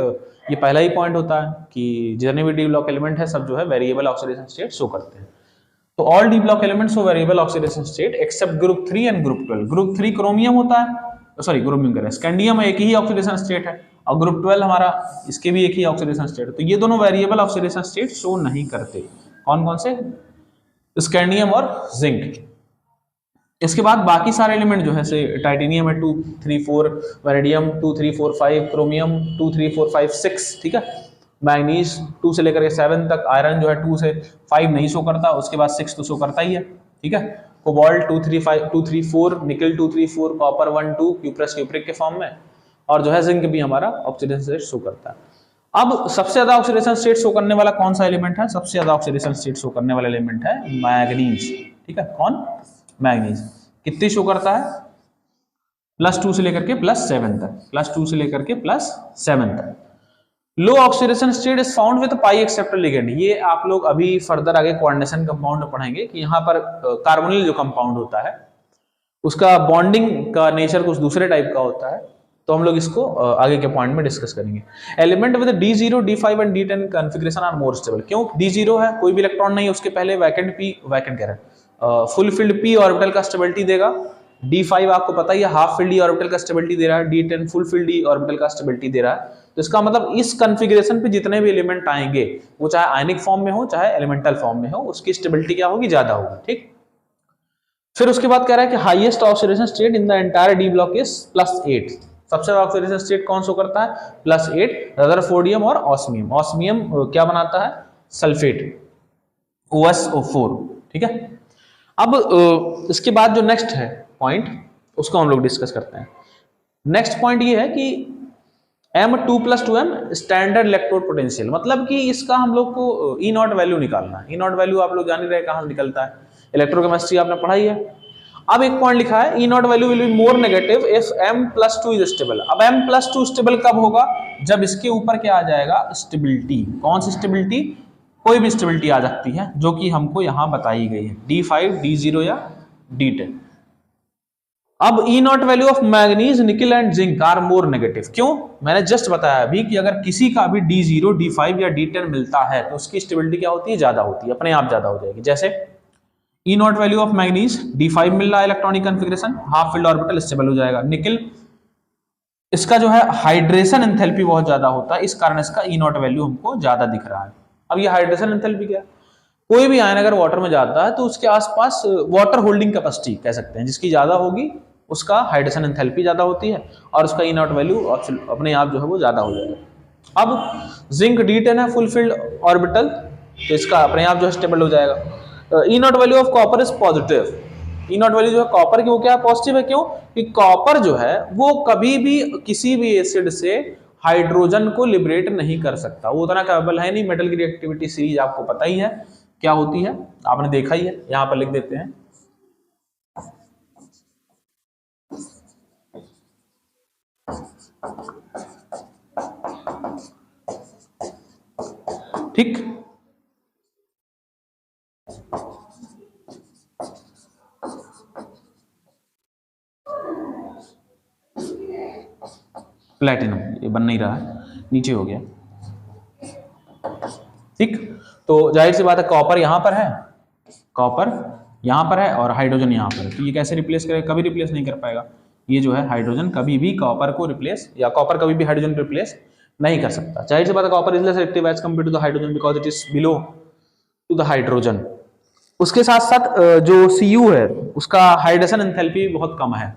ये पहला ही पॉइंट होता है कि जितने भी डी ब्लॉक एलिमेंट है सब जो है वेरिएबल ऑक्सीडेशन स्टेट शो करते हैं। तो all D block elements show variable oxidation state except group 3 and group 12। Group 3 chromium होता है, सॉरी क्रोमियम कह रहे हैं, स्कैंडियम एक ही ऑक्सीडेशन स्टेट है, और ग्रुप 12 हमारा इसके भी एक ही ऑक्सीडेशन स्टेट है। तो ये दोनों वेरिएबल ऑक्सीडेशन स्टेट शो नहीं करते। कौन कौन से? स्कैंडियम और जिंक। इसके बाद बाकी सारे एलिमेंट जो है से टाइटेनियम है 2 3 4, वैनेडियम 2 3 4 5, क्रोमियम 2 3 4 5 6, ठीक है। मैग्नीज 2 से लेकर के 7 तक, आयरन जो है 2 से 5 नहीं शो करता, उसके बाद 6 तो शो करता ही है, ठीक है। कोबाल्ट 2 3 5 2 3 4, निकल 2 3 4, कॉपर 1 2, क्यूप्रस क्यूप्रिक के फॉर्म में, और जो है जिंक भी हमारा ऑक्सीडेशन स्टेट शो करता है। अब सबसे ज्यादा ऑक्सीडेशन स्टेट शो करने वाला कौन सा एलिमेंट है? सबसे ज्यादा ऑक्सीडेशन स्टेट शो करने वाला एलिमेंट है मैग्नीज, ठीक है। कौन? मैग्नीज। कितनी शो करता है? +2 से लेकर के +7 तक, +2 से लेकर के +7 तक। Low oxidation state is found with pi acceptor ligand. ये आप लोग अभी फर्दर आगे कोऑर्डिनेशन कंपाउंड में पढ़ेंगे कि यहाँ पर कार्बोनिल जो कंपाउंड होता है उसका बॉन्डिंग का नेचर कुछ दूसरे टाइप का होता है, तो हम लोग इसको आगे के पॉइंट में डिस्कस करेंगे। Element with D0 D5 and D10 configuration are more stable. क्यों? D0 है, कोई भी इलेक्ट्रॉन नहीं है, उसके पहले वैकेंट कह रहे हैं फुल फील्ड p ऑर्बिटल का स्टेबिलिटी देगा। D5 आपको पता ही है हाफ फील्ड d ऑर्बिटल का स्टेबिलिटी दे रहा है, D10 full field d orbital का स्टेबिलिटी दे रहा है। तो इसका मतलब इस कॉन्फ़िगरेशन पे जितने भी एलिमेंट आएंगे वो चाहे आयनिक फॉर्म में हो चाहे एलिमेंटल फॉर्म में हो, उसकी स्टेबिलिटी क्या होगी? ज्यादा होगी, ठीक। फिर उसके बाद कह रहा है कि highest oxidation state in the entire D block is +8। सबसे ज्यादा ऑक्सीडेशन स्टेट कौन शो करता है? +8, रदरफोर्डियम और ऑस्मियम। ऑस्मियम क्या बनाता है? सल्फेट, OSO4, ठीक है। अब इसके बाद जो नेक्स्ट है पॉइंट उसको हम लोग डिस्कस करते हैं। नेक्स्ट पॉइंट ये है कि M2+2M स्टैंडर्ड इलेक्ट्रोड पोटेंशियल, मतलब कि इसका हम लोग को E0 वैल्यू निकालना है। E0 वैल्यू आप लोग जान ही रहे कहां से निकलता है, इलेक्ट्रोकेमिस्ट्री आपने पढ़ाई है। अब एक पॉइंट लिखा है E0 value will be more negative if M+2 is stable. अब M+2 स्टेबल कब होगा? जब इसके ऊपर क्या आ जाएगा? स्टेबिलिटी। कौन सी स्टेबिलिटी? कोई भी स्टेबिलिटी आ सकती है जो कि हमको यहां बताई गई है, D5 D0 या D10। अब E0 value of manganese, nickel and zinc are more negative. क्यों? मैंने जस्ट बताया अभी कि अगर किसी का भी D0 D5 या D10 मिलता है तो उसकी स्टेबिलिटी क्या होती है? ज्यादा होती है, अपने आप ज्यादा हो जाएगी। जैसे E0 value of manganese D5 मिल रहा है, electronic configuration half filled orbital stable हो जाएगा। निकल इसका जो है हाइड्रेशन एंथैल्पी बहुत ज्यादा होता है, इस कारण इसका E0 वैल्यू हमको ज्यादा दिख रहा है। अब ये हाइड्रेशन एंथैल्पी क्या है? कोई भी आयन अगर वाटर में जाता है तो उसके आसपास वाटर होल्डिंग कैपेसिटी कह सकते हैं, जिसकी ज्यादा होगी उसका हाइड्रेशन एंथैल्पी ज्यादा होती है और उसका E0 वैल्यू अपने आप जो है वो ज्यादा हो जाएगा। अब जिंक D10 है फुल फील्ड ऑर्बिटल, तो इसका अपने आप जो है स्टेबल हो जाएगा। E0 value of copper is positive. E0 value जो है कॉपर की वो क्या पॉजिटिव है? क्यों? कि कॉपर जो है वो कभी भी किसी भी एसिड से हाइड्रोजन को लिबरेट नहीं कर सकता, वो उतना कैपेबल है नहीं। मेटल की रिएक्टिविटी सीरीज आपको पता ही है क्या होती है, आपने देखा ही है, यहां पर लिख देते हैं। ठीक, प्लैटिनम, ये बन नहीं रहा है, नीचे हो गया, ठीक। तो जाहिर सी बात है कॉपर यहां पर है, कॉपर यहां पर है और हाइड्रोजन यहां पर है, तो ये कैसे रिप्लेस करेगा? कभी रिप्लेस नहीं कर पाएगा। ये जो है हाइड्रोजन कभी भी कॉपर को रिप्लेस, या कॉपर कभी भी हाइड्रोजन को रिप्लेस नहीं कर सकता। जाहिर सी बात है, copper is less reactive as compare to the hydrogen because it is below to the hydrogen. उसके साथ साथ जो Cu है उसका हाइड्रेशन एंथैल्पी बहुत कम है।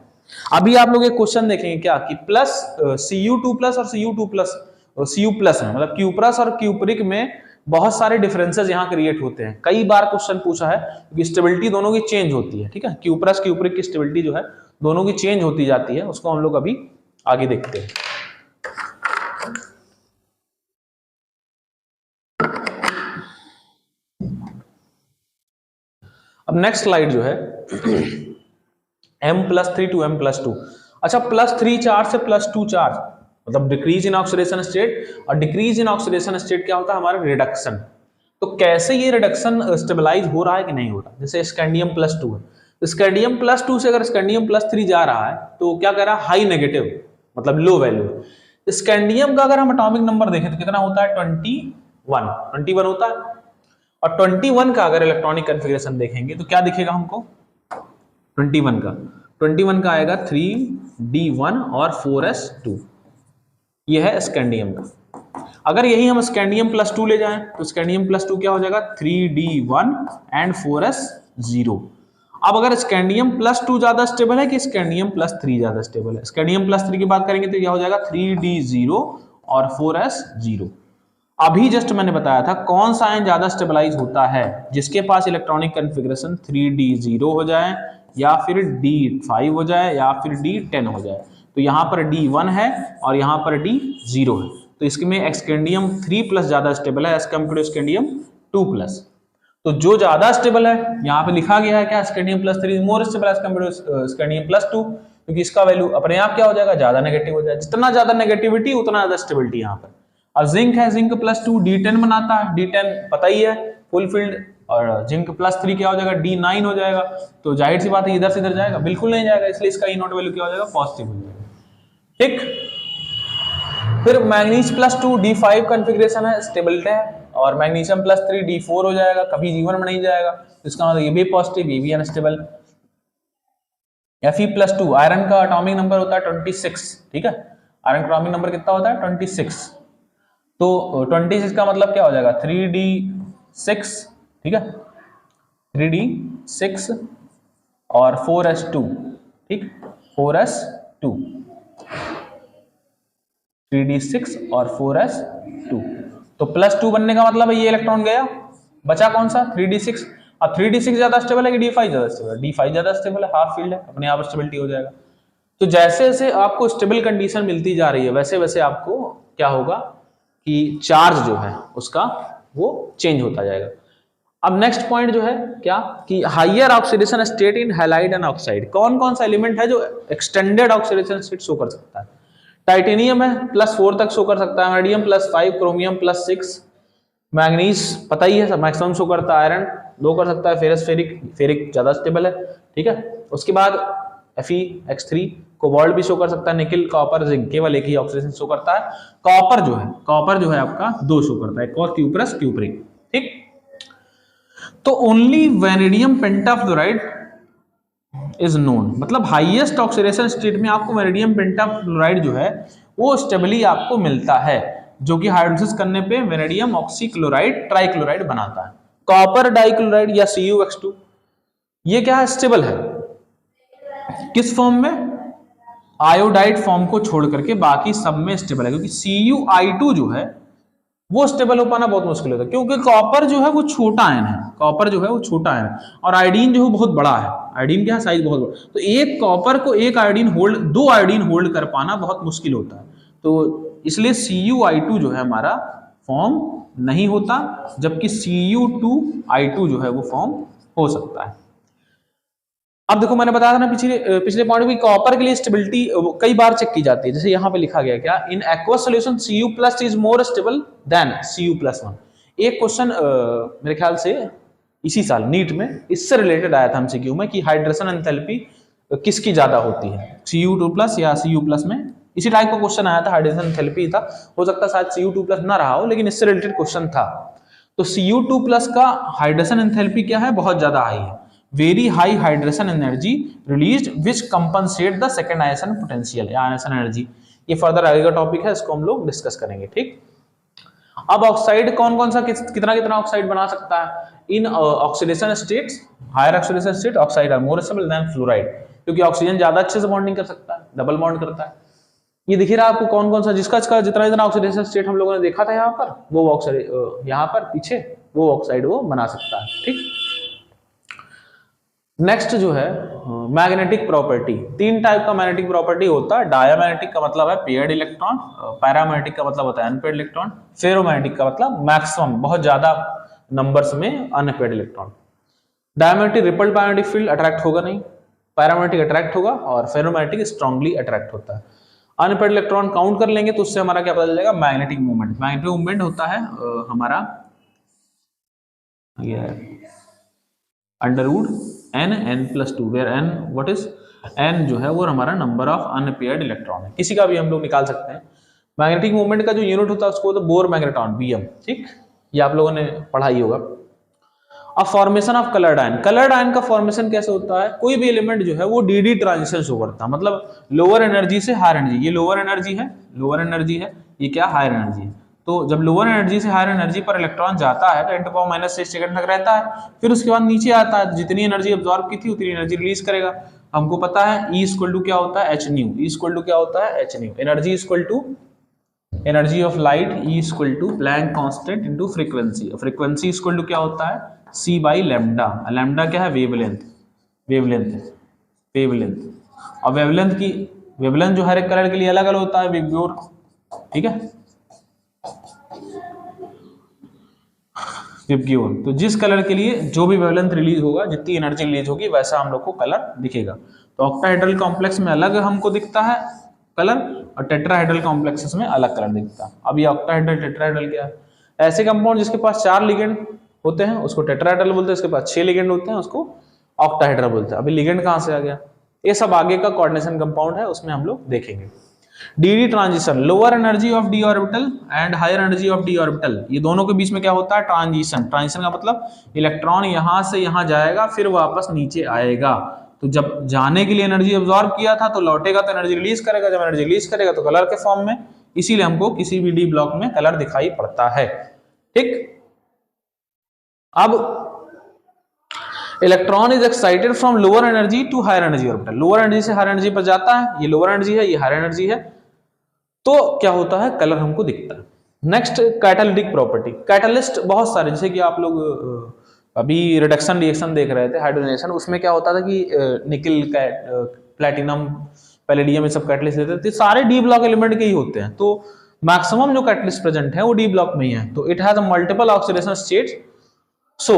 अभी आप लोग एक क्वेश्चन देखेंगे क्या कि प्लस Cu2 प्लस और Cu2 प्लस Cu प्लस में, मतलब क्यूप्रस और क्यूप्रिक में बहुत सारे डिफरेंसेस यहाँ क्रिएट होते हैं। कई बार क्वेश्चन पूछा है कि स्टेबिलिटी दोनों की चेंज होती है, ठीक है, क्यूप्रस क्यूप्रिक की स्टेबिलिटी जो है दोनों की चेंज होती जाती है, उसको हम लोग अभी आगे देखते हैं। अब नेक्स्ट स्लाइड जो है M+3 टू M+2। अच्छा, +3 चार्ज से +2 चार्ज मतलब डिक्रीज इन ऑक्सीडेशन स्टेट, और डिक्रीज इन ऑक्सीडेशन स्टेट क्या होता है हमारा रिडक्शन। तो कैसे ये रिडक्शन स्टेबलाइज हो रहा है कि नहीं हो रहा, जैसे स्कैंडियम +2 है, स्कैंडियम +2 से अगर स्कैंडियम +3 जा रहा है तो क्या कह रहा है, हाई नेगेटिव मतलब लो वैल्यू। स्कैंडियम का अगर हम एटॉमिक नंबर देखें तो कितना होता है 21 होता है, और 21 का अगर इलेक्ट्रॉनिक कॉन्फ़िगरेशन देखेंगे तो क्या दिखेगा हमको 21 का आएगा 3d1 और 4s2, ये है स्कैंडियम का। अगर यही हम स्कैंडियम +2 ले जाएं तो स्कैंडियम +2 क्या हो जाएगा 3d1 एंड 4s0। अब अगर स्कैंडियम +2 ज्यादा स्टेबल है कि स्कैंडियम +3 ज्यादा स्टेबल है, स्कैंडियम +3 की बात करेंगे तो क्या हो जाएगा 3d0 और 4s0। अभी जस्ट मैंने बताया था कौन सा आयन ज्यादा स्टेबलाइज होता है, जिसके पास इलेक्ट्रॉनिक कॉन्फ़िगरेशन 3d0 हो जाए या फिर d5 हो जाए या फिर d10 हो जाए। तो यहाँ पर d1 है और यहाँ पर d0 है, तो इसमें स्कैंडियम 3+ ज्यादा स्टेबल है एज कम्पेयर टू स्कैंडियम 2+। तो जो ज्यादा स्टेबल है यहाँ पे लिखा गया है क्या, scandium +3 more stable as compare to scandium +2, क्योंकि इसका वैल्यू अपने आप क्या हो जाएगा ज्यादा नेगेटिव हो जाएगा। जितना ज्यादा नेगेटिविटी उतना ज्यादा स्टेबिलिटी यहाँ पर। और जिंक है, जिंक +2 d10 बनाता है, d10 पता ही है फुल फील्ड, और जिंक +3 क्या हो जाएगा d9 हो जाएगा। तो जाहिर सी बात है इधर से इधर जाएगा, बिल्कुल नहीं जाएगा, इसलिए इसका E0 वैल्यू क्या हो जाएगा पॉजिटिव हो जाएगा, ठीक। फिर मैग्नीज +2 d5 कॉन्फ़िगरेशन है, स्टेबिलिटी है, और मैग्नीशियम +3 d4 हो जाएगा, कभी G1 में नहीं जाएगा, तो इसका मतलब ये भी पॉजिटिव, ये भी अनस्टेबल। Fe+2 आयरन का एटॉमिक नंबर होता है 26, ठीक है, आयरन का एटॉमिक नंबर कितना होता है 26, तो 26 का मतलब क्या हो जाएगा 3d6, ठीक है, 3d6 और 4s2, ठीक, 4s2, 3d6 और 4s2। तो +2 बनने का मतलब है ये इलेक्ट्रॉन गया, बचा कौन सा 3d6, और 3d6 ज्यादा स्टेबल है कि d5 ज्यादा स्टेबल है, d5 ज्यादा स्टेबल है, हाफ फील्ड है, अपने आप स्टेबिलिटी हो जाएगा। तो जैसे जैसे आपको स्टेबल कंडीशन मिलती जा रही है वैसे वैसे आपको क्या होगा कि चार्ज जो है उसका वो चेंज होता जाएगा। अब नेक्स्ट पॉइंट जो है क्या कि higher oxidation state in halide and oxide. कौन कौन सा एलिमेंट है जो एक्सटेंडेड ऑक्सीडेशन स्टेट शो कर सकता है, टाइटेनियम है +4 तक शो कर सकता है, मेडियम +5, क्रोमियम +6, मैग्नीज पता ही है मैक्सिमम शो करता है, आयरन 2 कर सकता है, फेरस फेरिक ज्यादा स्टेबल है, ठीक है। उसके बाद Fe(X3), कोबाल्ट भी शो कर सकता है, निकिल, कॉपर, जिंक केवल एक ही ऑक्सीडेशन शो करता है, कॉपर जो है आपका 2 शो करता है, एक और क्यूप्रस क्यूप्रिक, ठीक। तो ओनली वेनेडियम पेंटाफ्लोराइड इज नोन, मतलब हाईएस्ट ऑक्सीडेशन स्टेट में आपको वेनेडियम पेंटाफ्लोराइड जो है वो स्टेबली आपको मिलता है, जो कि हाइड्रोलिसिस करने पे वेनेडियम ऑक्सीक्लोराइड ट्राइक्लोराइड बनाता है। कॉपर डाइक्लोराइड या CuX2 ये क्या है स्टेबल है, किस फॉर्म में, आयोडाइड फॉर्म को छोड़ करके बाकी सब में स्टेबल है, क्योंकि CuI2 जो है वो स्टेबल हो पाना बहुत मुश्किल होता है, क्योंकि कॉपर जो है वो छोटा आयन है, कॉपर जो है वो छोटा आयन है, और आयोडीन जो है बहुत बड़ा है, आयोडीन क्या है साइज बहुत बड़ा, तो एक कॉपर को एक आयोडीन होल्ड, 2 आयोडीन होल्ड कर पाना बहुत मुश्किल होता है, तो इसलिए CuI2 जो है हमारा फॉर्म नहीं होता, जबकि Cu2I2 जो है वो फॉर्म हो सकता है। अब देखो मैंने बताया था ना पिछले पॉइंट में कॉपर के लिए स्टेबिलिटी कई बार चेक की जाती है, जैसे यहाँ पे लिखा गया क्या in aqueous solution Cu+ is more stable then Cu+1। एक क्वेश्चन मेरे ख्याल से इसी साल नीट में इससे रिलेटेड आया था एमसीक्यू में कि हाइड्रेशन एंथैल्पी किसकी ज्यादा होती है, Cu2+ या Cu+ में, इसी टाइप का क्वेश्चन आया था, हाइड्रेशन एंथैल्पी था, हो सकता है शायद Cu2+ ना रहा हो, लेकिन इससे रिलेटेड क्वेश्चन था। तो Cu2+ का हाइड्रेशन एंथैल्पी क्या है बहुत ज्यादा हाई है, very high hydration energy released which compensate the second ionisation potential या आयसन एनर्जी। ये फर्दर आगे का टॉपिक है, इसको हम लोग डिस्कस करेंगे। ठीक, अब ऑक्साइड कौन कौन सा कितना कितना ऑक्साइड बना सकता है? In oxidation states, higher oxidation state oxide are more stable than fluoride, क्योंकि ऑक्सीजन ज्यादा अच्छे से बॉन्डिंग कर सकता है, डबल बॉन्ड करता है। ये दिख रहा है आपको कौन कौन सा, जिसका जितना जितना ऑक्सीडेशन स्टेट हम लोगों ने देखा था यहाँ पर, वो ऑक्साइड यहाँ पर पीछे वो ऑक्साइड वो बना सकता है। ठीक, नेक्स्ट जो है मैग्नेटिक प्रॉपर्टी, तीन टाइप का मैग्नेटिक प्रॉपर्टी होता है। डायमैग्नेटिक का मतलब है पेयर्ड इलेक्ट्रॉन, पैरामैग्नेटिक का मतलब होता है अनपेयर्ड इलेक्ट्रॉन, फेरोमैग्नेटिक का मतलब मैक्सिमम बहुत ज्यादा नंबर्स में unpaired electron. Diamagnetic rippled magnetic field attract होगा नहीं, पैरामैग्नेटिक अट्रैक्ट होगा और फेरोमैग्नेटिक स्ट्रांगली अट्रैक्ट होता है। अनपेयर्ड इलेक्ट्रॉन काउंट कर लेंगे तो उससे हमारा क्या पता चल जाएगा? Magnetic movement. मैग्नेटिक मूवमेंट होता है हमारा under root n+2 where n what is n जो है वो हमारा नंबर ऑफ अनपेयर्ड इलेक्ट्रॉन है, किसी का भी हम लोग निकाल सकते हैं। मैग्नेटिक मूवमेंट का जो यूनिट होता है उसको बोर मैग्नेट्रॉन Bm। ठीक, ये आप लोगों ने पढ़ा ही होगा। अब formation of coloured ion, coloured ion का फॉर्मेशन कैसे होता है? कोई भी एलिमेंट जो है वो dd ट्रांजिशन शो करता है, मतलब लोअर एनर्जी से हायर एनर्जी। ये लोअर एनर्जी है, लोअर एनर्जी है, ये क्या हायर एनर्जी है। तो जब लोअर एनर्जी से हायर एनर्जी पर इलेक्ट्रॉन जाता है तो 10⁻⁶ सेकंड तक रहता है, फिर उसके बाद नीचे आता है, जितनी एनर्जी अब्सॉर्ब की थी उतनी एनर्जी रिलीज करेगा। हमको पता है E = क्या होता है? h new. E = क्या होता है? h nu. Energy energy of light E = Planck constant into frequency. Frequency = क्या होता है? c/λ। लैम्डा क्या है? वेवलेंथ। और वेवलेंथ जो हर एक कलर के लिए अलग अलग होता है, विबग्योर। ठीक है, विबग्योर। तो जिस कलर के लिए जो भी वेवलेंथ रिलीज होगा, जितनी एनर्जी रिलीज होगी, वैसा हम लोग को कलर दिखेगा। तो ऑक्टाहेड्रल कॉम्प्लेक्स में अलग हमको दिखता है कलर और टेट्राहेड्रल कॉम्प्लेक्सेस में अलग कलर दिखता है। अब ये ऑक्टाहेड्रल टेट्राहेड्रल क्या है? ऐसे कंपाउंड जिसके पास 4 लिगेंड होते हैं उसको टेट्राहेड्रल बोलते हैं, इसके पास 6 लिगेंड होते हैं उसको ऑक्टाहेड्रल बोलते हैं। अभी लिगेंड कहां से आ गया? ये सब आगे का कोऑर्डिनेशन कंपाउंड है, उसमें हम लोग देखेंगे। dd transition, lower energy of d orbital and higher energy of d orbital, ये दोनों के बीच में क्या होता है? ट्रांजिशन। ट्रांजिशन का मतलब इलेक्ट्रॉन यहां से यहां जाएगा फिर वापस नीचे आएगा। तो जब जाने के लिए एनर्जी अब्सॉर्ब किया था तो लौटेगा तो एनर्जी रिलीज करेगा, जब एनर्जी रिलीज करेगा तो कलर के फॉर्म में, इसीलिए हमको किसी भी डी ब्लॉक में कलर दिखाई पड़ता है। ठीक, अब electron is excited from lower energy to higher energy orbital. Lower energy से हायर एनर्जी पर जाता है, ये लोअर एनर्जी है, ये हायर एनर्जी है, तो क्या होता है? कलर हमको दिखता है। Next catalytic property. कैटलिस्ट बहुत सारे, जैसे कि आप लोग अभी रिडक्शन रिएक्शन देख रहे थे, हाइड्रोजनेशन, उसमें क्या होता था कि निकल, प्लेटिनम, पैलेडियम, ये सब कैटलिस्ट देते थे, सारे डी ब्लॉक एलिमेंट के ही होते हैं। तो मैक्सिमम जो कैटलिस्ट प्रेजेंट है वो डी ब्लॉक में ही है। तो it has a multiple oxidation states, so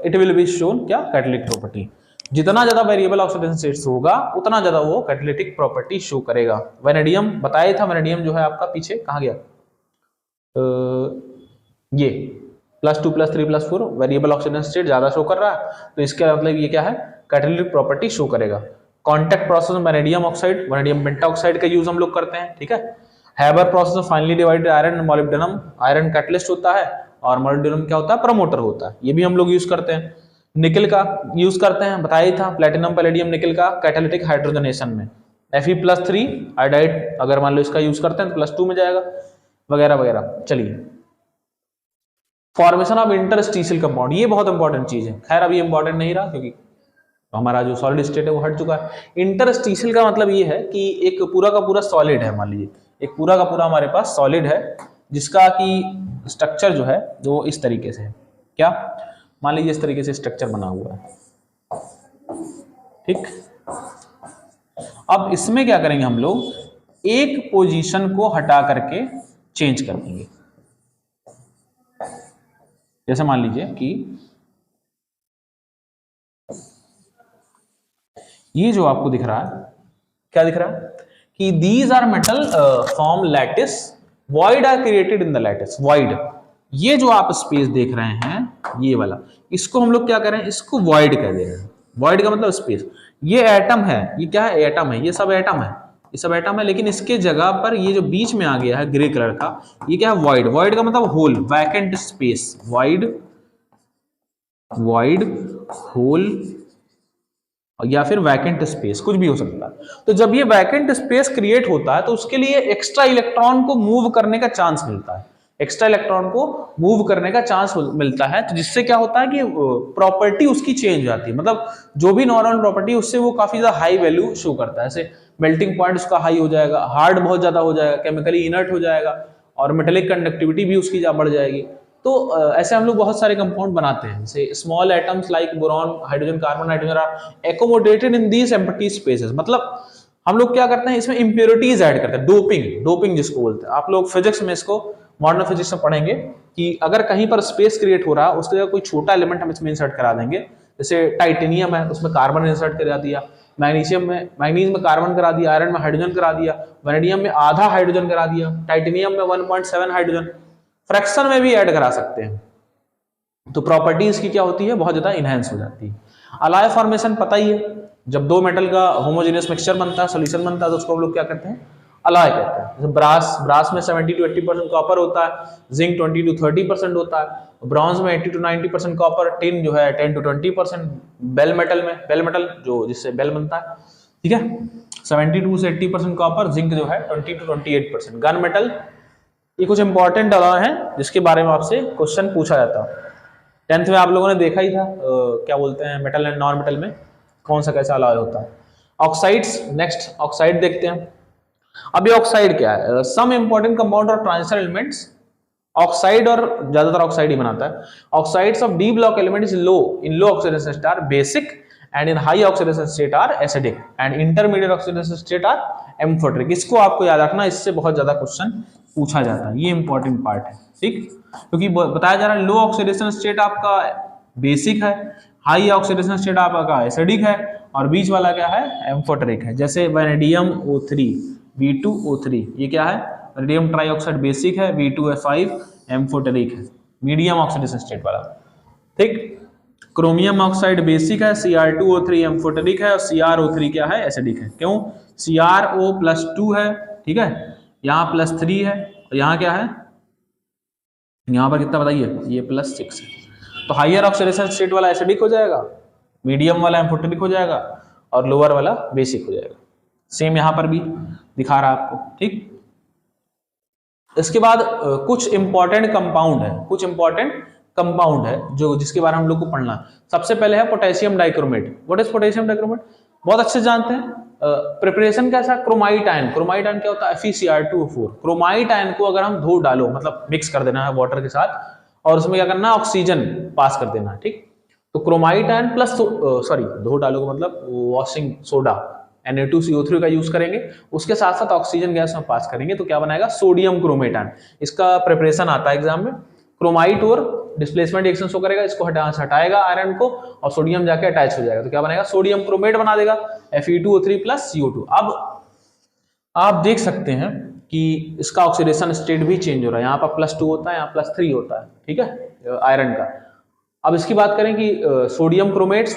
it will be shown क्या? Catalytic property. जितना ज्यादा वेरिएबल ऑक्सीडेशन स्टेट्स होगा उतना ज्यादा वो कैटालिटिक प्रॉपर्टी शो करेगा। वैनेडियम बताया था, वैनेडियम जो है आपका पीछे कहाँ गया? ये +2 +3 +4 वेरिएबल ऑक्सीडेशन स्टेट ज्यादा शो कर रहा है, तो इसका मतलब ये क्या है? कैटालिटिक प्रॉपर्टी शो करेगा। कॉन्टैक्ट प्रोसेस में वैनेडियम ऑक्साइड, वैनेडियम पेंटाऑक्साइड का यूज हम लोग करते हैं। ठीक है, हैबर प्रोसेस में finally divided iron molybdenum, iron catalyst होता है और मॉलिब्डेनम क्या होता है? प्रमोटर होता है। ये भी हम लोग यूज करते हैं। निकल का यूज करते हैं, बताया था, प्लेटिनम पैलेडियम निकल का कैटालिटिक हाइड्रोजनेशन में। Fe+3 आयोडाइड अगर मान लो इसका यूज करते हैं तो +2 में जाएगा, वगैरह वगैरह। चलिए, फॉर्मेशन ऑफ इंटरस्टिशियल कंपाउंड, ये बहुत इंपॉर्टेंट चीज है। खैर अभी इंपॉर्टेंट नहीं रहा क्योंकि हमारा जो सॉलिड स्टेट है वो हट चुका है। इंटरस्टिशियल का मतलब ये है कि एक पूरा का पूरा सॉलिड है, मान लीजिए एक पूरा का पूरा हमारे पास सॉलिड है जिसका कि स्ट्रक्चर जो है वो इस तरीके से है। क्या? मान लीजिए इस तरीके से स्ट्रक्चर बना हुआ है। ठीक, अब इसमें क्या करेंगे हम लोग? एक पोजीशन को हटा करके चेंज कर देंगे। जैसे मान लीजिए कि ये जो आपको दिख रहा है, क्या दिख रहा है? कि these are metal form lattice, void are created in the lattice, void। ये जो आप स्पेस देख रहे हैं ये वाला, इसको हम लोग क्या करें? इसको void कह दे रहे हैं। void का मतलब स्पेस। ये एटम है, ये क्या है? एटम है, ये सब एटम है, ये सब एटम है, लेकिन इसके जगह पर ये जो बीच में आ गया है ग्रे कलर का, ये क्या है? void। void का मतलब hole, vacant space, void void hole या फिर वैकेंट स्पेस, कुछ भी हो सकता है। तो जब ये वैकेंट स्पेस क्रिएट होता है तो उसके लिए एक्स्ट्रा इलेक्ट्रॉन को मूव करने का चांस मिलता है, एक्स्ट्रा इलेक्ट्रॉन को मूव करने का चांस मिलता है। तो जिससे क्या होता है कि प्रॉपर्टी उसकी चेंज हो जाती है, मतलब जो भी नॉर्मल प्रॉपर्टी उससे वो काफी ज्यादा हाई वैल्यू शो करता है। जैसे मेल्टिंग पॉइंट उसका हाई हो जाएगा, हार्ड बहुत ज्यादा हो जाएगा, केमिकली इनर्ट हो जाएगा, और मेटेलिक कंडक्टिविटी भी उसकी बढ़ जाएगी। तो ऐसे हम लोग बहुत सारे कंपाउंड बनाते हैं, जैसे small atoms like boron, hydrogen, carbon, nitrogen are accommodated in these empty spaces. मतलब हम लोग क्या करते हैं, इसमें इंप्योरिटीज ऐड करते हैं, डोपिंग जिसको बोलते हैं। आप लोग फिजिक्स में इसको, मॉडर्न फिजिक्स में पढ़ेंगे कि अगर कहीं पर स्पेस क्रिएट हो रहा है उसके जगह कोई छोटा एलिमेंट हम इसमें इंसर्ट करा देंगे। जैसे टाइटेनियम है, उसमें कार्बन इंसर्ट करा दिया, मैग्नीज में कार्बन करा दिया, आयरन में हाइड्रोजन करा दिया, वैनेडियम में आधा हाइड्रोजन करा दिया, टाइटेनियम में 1.7 हाइड्रोजन, फ्रैक्शन में भी ऐड करा सकते हैं। तो प्रॉपर्टीज की क्या होती है, बहुत ज्यादा इनहेंस हो जाती है। अलाय फॉर्मेशन पता ही है, जब दो मेटल का होमोजेनियस मिक्सचर बनता है, सोल्यूशन बनता है, तो उसको हम लोग क्या कहते हैं, अलाय कहते हैं। जैसे ब्रास में 70 to 80% कॉपर होता है, जिंक 20 to 30% होता है, ब्रॉन्ज में 80 to 90% कॉपर, टिन जो है 10 to 20%, बेल मेटल जो जिससे बेल बनता है, ठीक है, 72 से 80% कॉपर, जिंक जो है 20 to 28%। गन मेटल, ये कुछ इंपॉर्टेंट अलॉय हैं जिसके बारे में आपसे क्वेश्चन पूछा जाता है। 10th में आप लोगों ने देखा ही था, क्या बोलते हैं, मेटल एंड नॉन मेटल में कौन सा कैसा अलॉय होता है। ऑक्साइड्स, नेक्स्ट ऑक्साइड देखते हैं। अब ये ऑक्साइड क्या है, सम इंपॉर्टेंट कंपाउंड और ट्रांजिशन एलिमेंट्स। ऑक्साइड, और ज्यादातर ऑक्साइड ही बनाता है। Oxides of D block element is low in low oxidation state are basic and in high oxidation state are acidic and intermediate oxidation state are amphoteric. इसको आपको याद रखना, इससे बहुत ज्यादा क्वेश्चन पूछा जाता है, ये इंपॉर्टेंट पार्ट है, ठीक, क्योंकि बताया जा रहा है लो ऑक्सीडेशन स्टेट आपका बेसिक है, हाई ऑक्सीडेशन स्टेट आपका एसिडिक है, और बीच वाला क्या है, एम्फोटेरिक है। जैसे वैनेडियम O3 V2O3, ये क्या है, वैनेडियम ट्राइऑक्साइड बेसिक है, V2S5 एम्फोटेरिक है, मीडियम ऑक्सीडेशन स्टेट वाला, ठीक। क्रोमियम ऑक्साइड बेसिक है, Cr2O3 एम्फोटेरिक है, और CrO3 क्या है, एसिडिक है। क्यों, CrO+2 है, ठीक है, यहाँ +3 है, और यहाँ क्या है, यहाँ पर कितना बताइए, ये +6 है। तो हाइयर ऑक्सीडेशन स्टेट वाला एसिडिक हो जाएगा, मीडियम वाला एम्फोटेरिक हो जाएगा, और लोअर वाला बेसिक हो जाएगा। सेम यहाँ पर भी दिखा रहा आपको, ठीक। इसके बाद कुछ इंपॉर्टेंट कंपाउंड है जो जिसके बारे में हम लोग को पढ़ना है। सबसे पहले है potassium dichromate. What is potassium dichromate, बहुत अच्छे जानते हैं। प्रिपरेशन कैसा, क्रोमाइट आयन क्या होता है, FeCr2O4। क्रोमाइट आयन को अगर हम धो डालो, मतलब मिक्स कर देना है वाटर के साथ, और उसमें क्या करना है, ऑक्सीजन पास कर देना है, ठीक। तो क्रोमाइट आयन प्लस धो डालो मतलब वॉशिंग सोडा Na2CO3 का यूज करेंगे, उसके साथ साथ ऑक्सीजन गैस में पास करेंगे, तो क्या बनाएगा, सोडियम क्रोमेट आयन। इसका प्रिपरेशन आता है एग्जाम में। क्रोमाइट और डिस्प्लेसमेंट रिएक्शन शो करेगा, इसको हटाएगा आयरन को, और सोडियम जाके अटैच हो जाएगा, तो क्या बनेगा, सोडियम क्रोमेट बना देगा, Fe2O3 + CO2। अब आप देख सकते हैं कि इसका ऑक्सीडेशन स्टेट भी चेंज हो रहा है, यहाँ पर +2 होता है, यहाँ +3 होता है, ठीक है, आयरन का। अब इसकी बात करें कि sodium chromate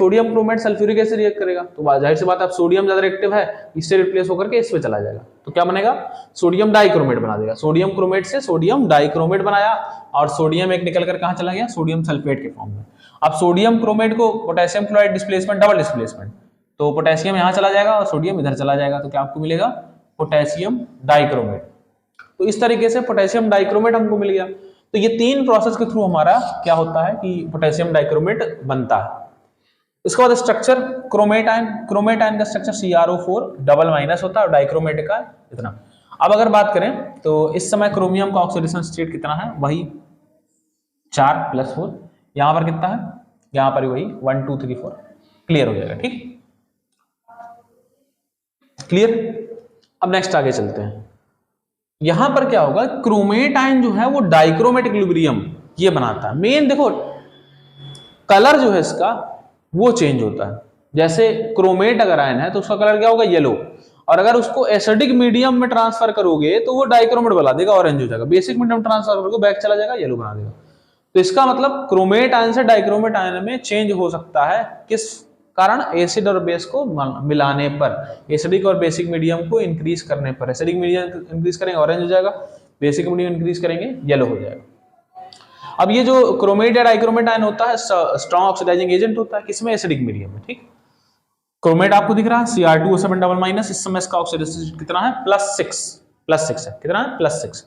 sulphuric acid react करेगा, तो जाहिर सी बात है, अब सोडियम ज्यादा रिएक्टिव है, इससे रिप्लेस होकर के इस पे चला जाएगा, तो क्या बनेगा, सोडियम डाइक्रोमेट बना देगा। सोडियम क्रोमेट से सोडियम डाइक्रोमेट बनाया, और सोडियम एक निकल कर कहां चला गया, सोडियम सल्फेट के फॉर्म में। अब सोडियम क्रोमेट को potassium chloride displacement, double displacement, तो पोटेशियम यहां चला जाएगा और सोडियम इधर चला जाएगा, तो क्या आपको मिलेगा, पोटेशियम डाइक्रोमेट। तो इस तरीके से पोटेशियम डाइक्रोमेट हमको मिल गया। तो ये तीन प्रोसेस के थ्रू हमारा क्या होता है कि पोटेशियम डाइक्रोमेट बनता है। इसके बाद स्ट्रक्चर, क्रोमेट आयन का स्ट्रक्चर CrO4 डबल माइनस होता है, और डाइक्रोमेट का इतना। अब अगर बात करें तो इस समय क्रोमियम का ऑक्सीडेशन स्टेट कितना है, वही 4+4, यहां पर कितना है, यहां पर वही 1 2 3 4, क्लियर हो जाएगा, ठीक, क्लियर। अब नेक्स्ट आगे चलते हैं। यहां पर क्या होगा, क्रोमेट आयन जो है वो डाइक्रोमेट इक्विलिब्रियम ये बनाता है। मेन देखो कलर जो है इसका वो चेंज होता है। जैसे क्रोमेट अगर आयन है तो उसका कलर क्या होगा, येलो, और अगर उसको एसिडिक मीडियम में ट्रांसफर करोगे तो वो डाइक्रोमेट बना देगा, ऑरेंज हो जाएगा। बेसिक मीडियम ट्रांसफर करोगे बैक चला जाएगा, येलो बना देगा। तो इसका मतलब क्रोमेट आयन से डाइक्रोमेट आयन में चेंज हो सकता है, किस कारण, एसिड और बेस को मिलाने पर, एसिडिक और बेसिक मीडियम को इंक्रीज करने पर। एसिडिक मीडियम इंक्रीज करेंगे ऑरेंज हो जाएगा, बेसिक मीडियम इंक्रीज करेंगे येलो हो जाएगा। अब ये जो क्रोमेट या डाइक्रोमेट आयन होता है स्ट्रॉन्ग ऑक्सीडाइजिंग एजेंट होता है, किसमें? एसिडिक मीडियम में। ठीक, क्रोमेट आपको दिख रहा है Cr2O7 डबल माइनस, इस समय इसका ऑक्सीडेशन कितना है? +6 है। कितना है? +6।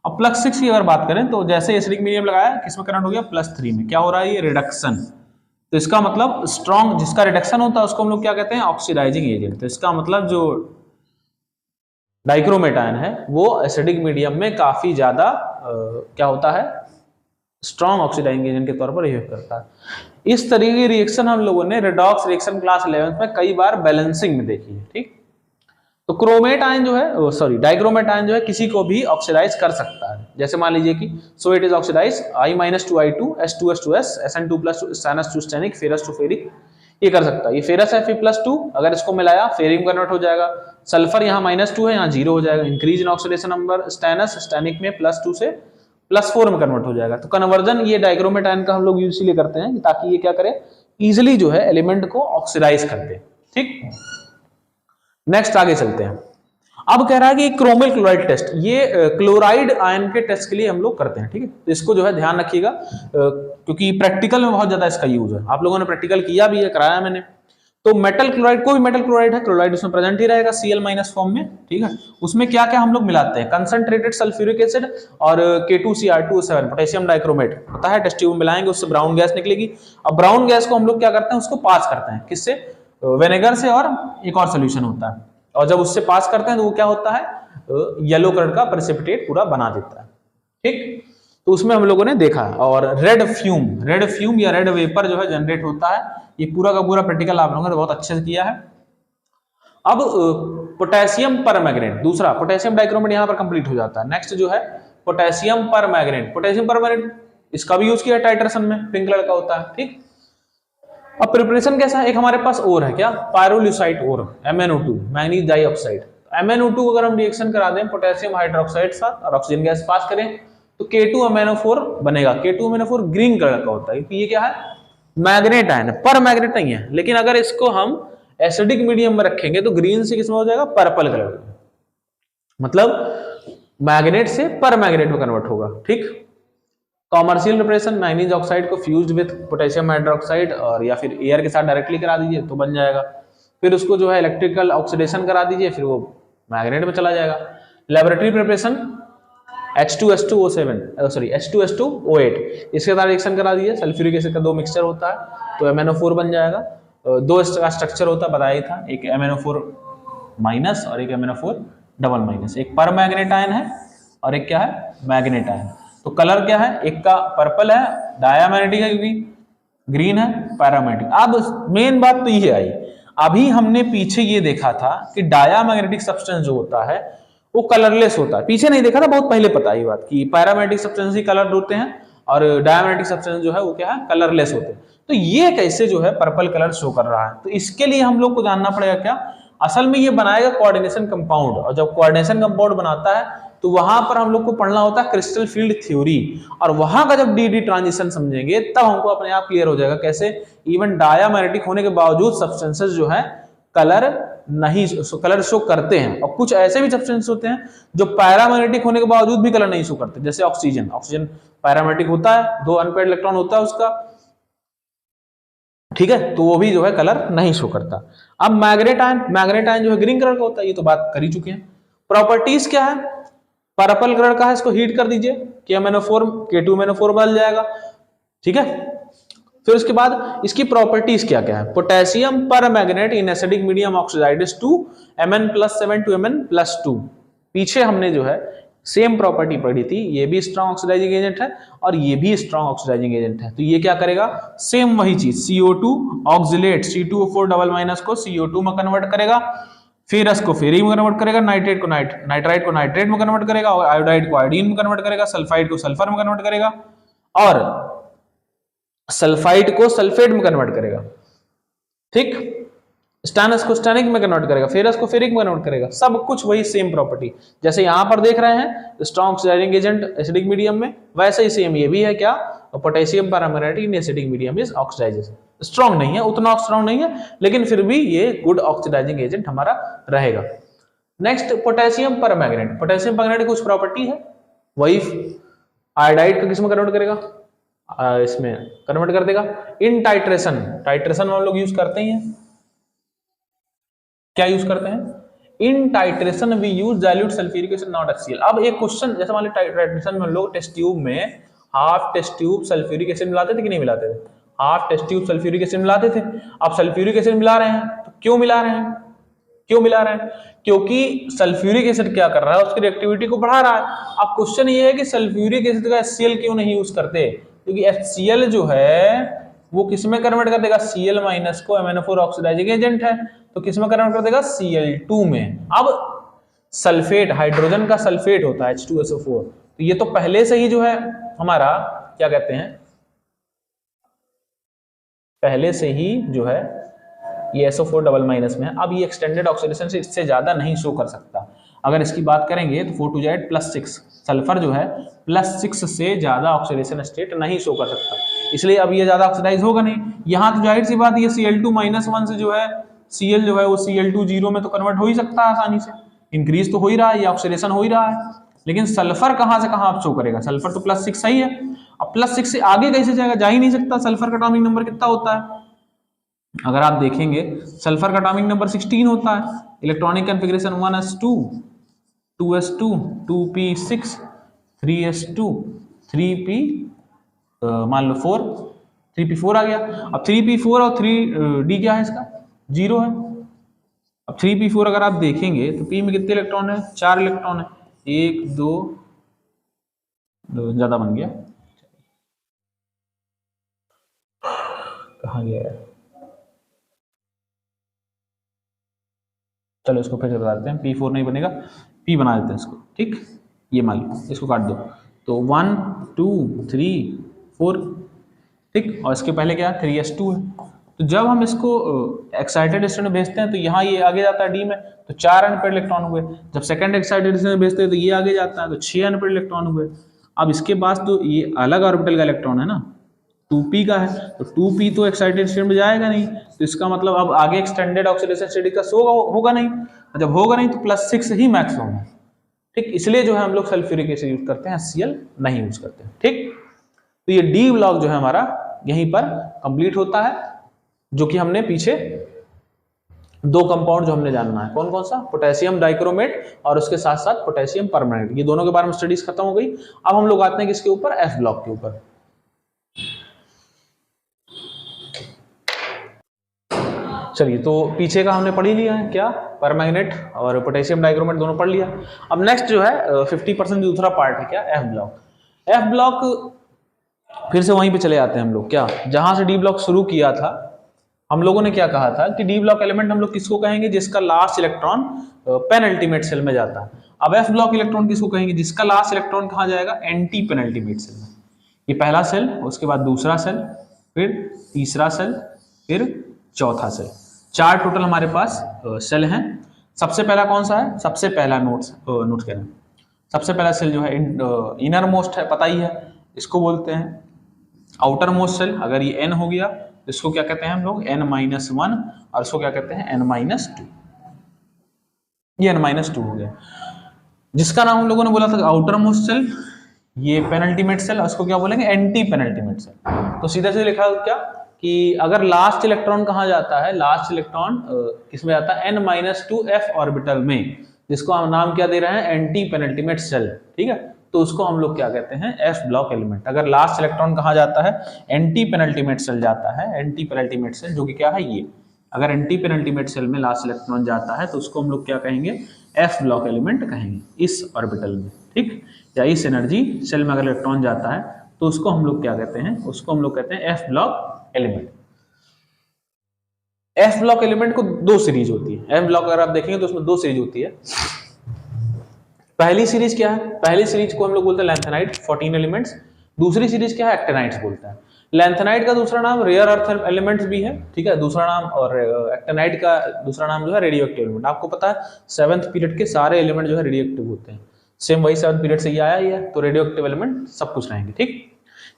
अब +6 की अगर बात करें तो जैसे एसिडिक मीडियम लगाया किसमें कन्वर्ट हो गया? +3 में। क्या हो रहा है? ये रिडक्शन। तो इसका मतलब स्ट्रॉन्ग जिसका रिडक्शन होता है उसको हम लोग क्या कहते हैं? Oxidizing agent. तो इसका मतलब जो डाइक्रोमेट आयन है वो एसिडिक मीडियम में काफी ज्यादा क्या होता है? स्ट्रॉन्ग ऑक्सीडाइजिंग एजेंट के तौर पर बिहेव करता है। इस तरीके की रिएक्शन हम लोगों ने रेडॉक्स रिएक्शन क्लास 11 में कई बार बैलेंसिंग में देखी है। ठीक, तो क्रोमेट आयन जो है, सॉरी डाइक्रोमेट आयन जो है किसी को भी ऑक्सीडाइज कर सकता है। जैसे मान लीजिए कि so it is oxidise I-2I2 S2S2S SN2+2 stannous to stannic ferrous to ferric, ये कर सकता है। ये फेरस है Fe+2, अगर इसको मिलाया फेरिक कन्वर्ट हो जाएगा। सल्फर यहाँ -2 है, यहाँ 0 हो जाएगा। Increase in oxidation number stannous stannic में +2 से +4 में कन्वर्ट हो जाएगा। तो कन्वर्जन ये डाइक्रोमेट आयन का हम लोग इसीलिए करते हैं ताकि ये क्या करे? इजिली जो है एलिमेंट को ऑक्सीडाइज कर दे। ठीक, नेक्स्ट आगे चलते हैं। अब कह रहा है कि क्रोमिल क्लोराइड टेस्ट, ये क्लोराइड आयन के टेस्ट के लिए हम लोग करते हैं। ठीक है, तो इसको जो है ध्यान रखिएगा क्योंकि प्रैक्टिकल में बहुत ज्यादा इसका यूज है। आप लोगों ने प्रैक्टिकल किया भी है, कराया मैंने। तो मेटल क्लोराइड, कोई मेटल क्लोराइड है, क्लोराइड उसमें प्रेजेंट ही रहेगा Cl- फॉर्म में। ठीक है, उसमें क्या क्या हम लोग मिलाते हैं? कंसंट्रेटेड सल्फ्यूरिक एसिड और K2Cr2O7 पोटेशियम डाइक्रोमेट होता है, टेस्ट ट्यूब मिलाएंगे, उससे ब्राउन गैस निकलेगी। अब ब्राउन गैस को हम लोग क्या करते हैं? उसको पास करते हैं, किससे? विनेगर से, और एक और सोल्यूशन होता है। और जब उससे पास करते हैं तो वो क्या होता है? येलो कलर का प्रेसिपिटेट पूरा बना देता है। ठीक, तो उसमें हम लोगों ने देखा। और रेड फ्यूम या रेड वेपर जो है जनरेट होता है। ये पूरा का पूरा प्रैक्टिकल आप लोगों ने बहुत अच्छे से किया है। अब पोटेशियम परमैंगनेट, दूसरा पोटेशियम डाइक्रोमेट यहां पर कंप्लीट हो जाता है। नेक्स्ट जो है पोटेशियम परमैंगनेट। पोटेशियम परमैंगनेट इसका भी यूज किया टाइट्रेशन में, पिंक कलर का होता है। ठीक, अब प्रिपरेशन कैसा है? एक हमारे पास और है क्या? पायरोल्यूसाइट और MnO2 मैंगनीज डाइऑक्साइड। MnO2 अगर हम रिएक्शन करा दें पोटेशियम हाइड्रोक्साइड साथ और ऑक्सीजन गैस पास करें तो K2MnO4 बनेगा। K2MnO4 ग्रीन कलर का होता है क्योंकि ये क्या है? मैग्नेट आयन है, पर मैग्नेट नहीं है। लेकिन अगर इसको हम एसिडिक मीडियम में रखेंगे तो ग्रीन से किसमें हो जाएगा? पर्पल कलर में, मतलब मैग्नेट से पर मैग्नेट में कन्वर्ट होगा। ठीक, कॉमर्शियल प्रिपरेशन, मैंगनीज ऑक्साइड को फ्यूज्ड विद पोटेशियम हाइड्रोक्साइड और या फिर एयर के साथ डायरेक्टली करा दीजिए तो बन जाएगा। फिर उसको जो है इलेक्ट्रिकल ऑक्सीडेशन करा दीजिए, फिर वो मैग्नेट में चला जाएगा। लेबोरेटरी प्रिपरेशन H2S2O8 इसके साथ रिएक्शन करा दीजिए, सल्फ्यूरिक एसिड का 2 मिक्सचर होता है तो MnO4 बन जाएगा। 2 का स्ट्रक्चर होता है, बताया था, एक MnO4 माइनस और एक MnO4 डबल माइनस। एक पर मैग्नेट आयन है और एक क्या है? Manganate ion. तो कलर क्या है? एक का पर्पल है, डायमैग्नेटिक है क्योंकि ग्रीन है, पैरामैग्नेटिक। अब मेन बात तो ये आई, अभी हमने पीछे ये देखा था कि डायमैग्नेटिक सब्सटेंस जो होता है वो कलरलेस होता है। पीछे नहीं देखा था, बहुत पहले पता ये बात कि पैरामैग्नेटिक सब्सटेंस ही कलर्ड होते हैं और डायमैग्नेटिक सब्सटेंस जो है वो क्या है? कलरलेस होते हैं। तो ये कैसे जो है पर्पल कलर शो कर रहा है? तो इसके लिए हम लोग को जानना पड़ेगा क्या? असल में ये बनाएगा कोऑर्डिनेशन कंपाउंड, और जब कोऑर्डिनेशन कंपाउंड बनाता है तो वहां पर हम लोग को पढ़ना होता है क्रिस्टल फील्ड थ्योरी, और वहां का जब डी ट्रांजिशन समझेंगे तब हमको अपने आप क्लियर हो जाएगा कैसे इवन डायमैग्नेटिक होने के बावजूद सब्सटेंसेस जो है कलर शो करते हैं। और कुछ ऐसे भी सब्सटेंस होते हैं जो पैरामैग्नेटिक होने के बावजूद भी कलर नहीं शो करते, जैसे ऑक्सीजन पैरामैग्नेटिक होता है, 2 अनपेयर्ड इलेक्ट्रॉन होता है उसका, ठीक है, तो वो भी जो है कलर नहीं शो करता। अब मैग्नेट आयन जो है ग्रीन कलर का होता है, ये तो बात कर ही चुके हैं। प्रॉपर्टीज क्या है? पर्पल कलर का है, इसको हीट कर दीजिए, K2MnO4 बदल जाएगा। ठीक है, फिर उसके बाद इसकी प्रॉपर्टीज क्या क्या है? Potassium permanganate in acidic medium oxidized to Mn+7 to Mn+2। पीछे हमने जो है सेम प्रॉपर्टी पढ़ी थी, ये भी स्ट्रॉन्ग ऑक्सीडाइजिंग एजेंट है और ये भी स्ट्रॉन्ग ऑक्सीडाइजिंग एजेंट है। तो ये क्या करेगा? सेम वही चीज, CO2 oxalate C2O4 double minus को CO2 में कन्वर्ट करेगा, फेरस को फेरिक में कन्वर्ट करेगा, नाइट्राइट को नाइट्रेट में कन्वर्ट करेगा, और आयोडाइड को आयोडीन में कन्वर्ट करेगा, सल्फाइड को सल्फर में कन्वर्ट करेगा और सल्फाइड को सल्फेट में कन्वर्ट करेगा। ठीक, स्टैनस को स्टैनिक में कन्वर्ट करेगा, फेरस को फेरिक में कन्वर्ट करेगा, सब कुछ वही सेम प्रॉपर्टी। जैसे यहां पर देख रहे हैं strong oxidizing agent acidic medium में, वैसे ही सेम ये भी है क्या? Potassium permanganate in acidic medium is oxidization. Strong नहीं है, उतना स्ट्रॉन्ग नहीं है, लेकिन फिर भी ये गुड ऑक्सीडाइजिंग एजेंट हमारा रहेगा। Next potassium permanganate. Potassium permanganate की कुछ प्रॉपर्टी है, वही आयोडाइड को किस में कन्वर्ट करेगा? इसमें कन्वर्ट कर देगा। इन टाइट्रेशन, टाइट्रेशन हम लोग यूज करते ही हैं, क्या यूज करते हैं? In titration we use dilute sulphuric acid not HCl। अब एक क्वेश्चन, जैसे मान लो टाइट्रेशन में हम लोग टेस्ट ट्यूब में half test tube sulphuric acid मिलाते थे कि नहीं मिलाते थे? Half test tube sulphuric acid मिलाते थे। अब सल्फ्यूरिक एसिड मिला रहे हैं तो क्यों मिला रहे हैं? क्यों मिला रहे हैं? क्योंकि सल्फ्यूरिक एसिड क्या कर रहा है, उसकी रिएक्टिविटी को बढ़ा रहा है। अब क्वेश्चन ये है कि सल्फ्यूरिक एसिड का HCl क्यों नहीं यूज करते? क्योंकि HCl जो है वो किसमें कन्वर्ट कर देगा? Cl माइनस को MnO4 ऑक्सीडाइजिंग एजेंट है, तो किसमें कन्वर्ट कर देगा? Cl2 में। अब सल्फेट, हाइड्रोजन का सल्फेट होता है H2SO4, तो ये तो पहले से ही जो है हमारा क्या कहते हैं, पहले से ही जो है ये SO4 डबल माइनस में है। अब ये एक्सटेंडेड ऑक्सीडेशन से इससे ज्यादा नहीं शो कर सकता। अगर इसकी बात करेंगे तो 4 2 Z +6, सल्फर जो है +6 से ज्यादा ऑक्सीडेशन स्टेट नहीं शो कर सकता, इसलिए अब ये ज्यादा ऑक्सीडाइज होगा नहीं। यहाँ तो जाहिर सी बात, ये Cl2-1 से जो है Cl जो है वो Cl2 0 में तो कन्वर्ट हो ही सकता है आसानी से, इंक्रीज तो हो ही रहा है, ये ऑक्सीडेशन हो ही रहा है। लेकिन सल्फर कहां से कहां आप शो करेगा? सल्फर तो +6 सही है, अब +6 से आगे कैसे जाएगा? जा ही नहीं सकता। सल्फर का एटॉमिक नंबर कितना होता है? अगर आप देखेंगे सल्फर का एटॉमिक नंबर 16 होता है। Electronic configuration 1s2 2s2 2p6 3s2 3p मान लो 4 3p4 आ गया। अब 3p4 और 3d क्या है इसका? 0 है। अब 3p4 अगर आप देखेंगे तो p में कितने इलेक्ट्रॉन है? 4 इलेक्ट्रॉन है। 1 2 ज्यादा बन गया, कहाँ गया है? चलो इसको फिर से बता देते हैं, P4 नहीं बनेगा, P बना देते हैं इसको, ठीक। ये मान लो, इसको काट दो, तो 1 2 3 4, ठीक। और इसके पहले क्या 3s2 है। तो जब हम इसको एक्साइटेड स्टेट में भेजते हैं तो यहाँ ये आगे जाता है D में, तो 4 अनपेयर्ड इलेक्ट्रॉन हुए। जब सेकंड एक्साइटेड स्टेट में भेजते हैं तो ये आगे जाता है, तो 6 अनपेयर्ड इलेक्ट्रॉन हुए। अब इसके पास तो ये अलग ऑर्बिटल का इलेक्ट्रॉन है ना, 2p का है, तो 2p तो एक्साइटेड स्टेट में जाएगा नहीं, तो इसका मतलब अब आगे एक्सटेंडेड ऑक्सीडेशन स्टेट का शो होगा नहीं। जब होगा नहीं तो +6 ही मैक्सिमम है, ठीक। इसलिए जो है हम लोग सल्फ्यूरिक एसिड यूज करते हैं, HCl नहीं यूज करते हैं, ठीक। तो ये डी ब्लॉक जो है हमारा यहीं पर कंप्लीट होता है, जो कि हमने पीछे 2 कंपाउंड जो हमने जानना है, कौन कौन सा? पोटेशियम डाइक्रोमेट और उसके साथ साथ पोटेशियम परमानेंट, ये दोनों के बारे में स्टडीज खत्म हो गई। अब हम लोग आते हैं किसके ऊपर? F ब्लॉक के ऊपर। चलिए, तो पीछे का हमने पढ़ ही लिया है, क्या? परमैंगनेट और पोटेशियम डाइक्रोमेट दोनों पढ़ लिया। अब नेक्स्ट जो है 50% दूसरा पार्ट है, क्या? F block. F ब्लॉक फिर से वहीं पे चले आते हैं हम लोग, क्या? जहां से D ब्लॉक शुरू किया था, हम लोगों ने क्या कहा था कि D ब्लॉक एलिमेंट हम लोग किसको कहेंगे? जिसका लास्ट इलेक्ट्रॉन पेनल्टीमेट सेल में जाता है। अब F ब्लॉक इलेक्ट्रॉन किसको कहेंगे? जिसका लास्ट इलेक्ट्रॉन कहाँ जाएगा? एंटी पेनल्टीमेट सेल में। ये पहला सेल, उसके बाद दूसरा सेल, फिर तीसरा सेल, फिर चौथा सेल। 4 टोटल हमारे पास सेल हैं। सबसे पहला कौन सा है? सबसे पहला नोट्स कह रहे हैं, सबसे पहला सेल जो है इनर मोस्ट है, पता ही है, इसको बोलते हैं आउटर मोस्ट सेल। अगर ये n हो गया तो इसको क्या कहते हैं हम लोग? n-1, और इसको क्या कहते हैं? n-2। ये n-2 हो गया। जिसका नाम हम लोगों ने बोला था आउटर मोस्ट सेल, ये पेनल्टीमेट सेल, और उसको क्या बोलेंगे? Anti penultimate shell. तो सीधे से लिखा क्या कि अगर लास्ट इलेक्ट्रॉन कहाँ जाता है? लास्ट इलेक्ट्रॉन किसमें जाता है? n-2f ऑर्बिटल में, जिसको हम नाम क्या दे रहे हैं? एंटी पेनल्टीमेट सेल, ठीक है। तो उसको हम लोग क्या कहते हैं? F block element. अगर लास्ट इलेक्ट्रॉन कहाँ जाता है? एंटी पेनल्टीमेट सेल जाता है, एंटी पेनल्टीमेट सेल, जो कि क्या है? ये। अगर एंटी पेनल्टीमेट सेल में लास्ट इलेक्ट्रॉन जाता है तो उसको हम लोग क्या कहेंगे? F ब्लॉक एलिमेंट कहेंगे, इस ऑर्बिटल में, ठीक। या इस एनर्जी सेल में अगर इलेक्ट्रॉन जाता है तो उसको हम लोग क्या कहते हैं? उसको हम लोग कहते हैं F block element. F block element को 2 सीरीज होती है। F ब्लॉक अगर आप देखेंगे तो उसमें 2 सीरीज होती है। पहली सीरीज क्या है? पहली सीरीज को हम लोग बोलते हैं लैंथेनाइट, 14 एलिमेंट्स। दूसरी सीरीज क्या है? एक्टिनाइट्स बोलते हैं। लैंथेनाइट का दूसरा नाम रेयर अर्थ एलिमेंट्स भी है, ठीक है, दूसरा नाम, और एक्टिनाइट का दूसरा नाम जो है रेडियो एक्टिव एलिमेंट। आपको पता है 7th पीरियड के सारे एलिमेंट जो है रेडियो एक्टिव होते हैं, सेम वही 7th पीरियड से ही आया ही है, तो रेडियो एक्टिव एलिमेंट सब कुछ रहेंगे, ठीक।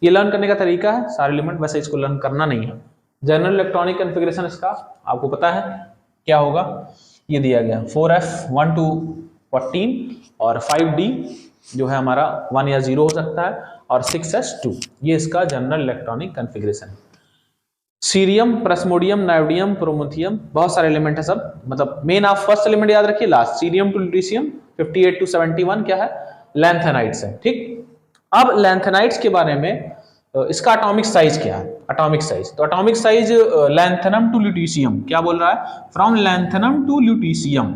ये लर्न करने का तरीका है सारे एलिमेंट, वैसे इसको लर्न करना नहीं है। जनरल इलेक्ट्रॉनिक कॉन्फ़िगरेशन इसका आपको पता है क्या होगा? ये दिया गया 4f 1 to 14 और 5d जो है हमारा 1 या 0 हो सकता है, और 6s2। ये इसका जनरल इलेक्ट्रॉनिक कॉन्फ़िगरेशन है। सीरियम, प्लस्मोडियम, नायोडियम, प्रोमेथियम, बहुत सारे एलिमेंट है सब, मतलब मेन आप फर्स्ट एलिमेंट याद रखिए, लास्ट सीरियम टू ल्यूटीशियम 58 to 71 क्या है, लैंथेनाइड्स है। ठीक, अब लैंथेनाइड्स के बारे में इसका एटॉमिक साइज क्या है, एटॉमिक साइज, तो atomic size lanthanum to lutetium क्या बोल रहा है, from lanthanum to lutetium,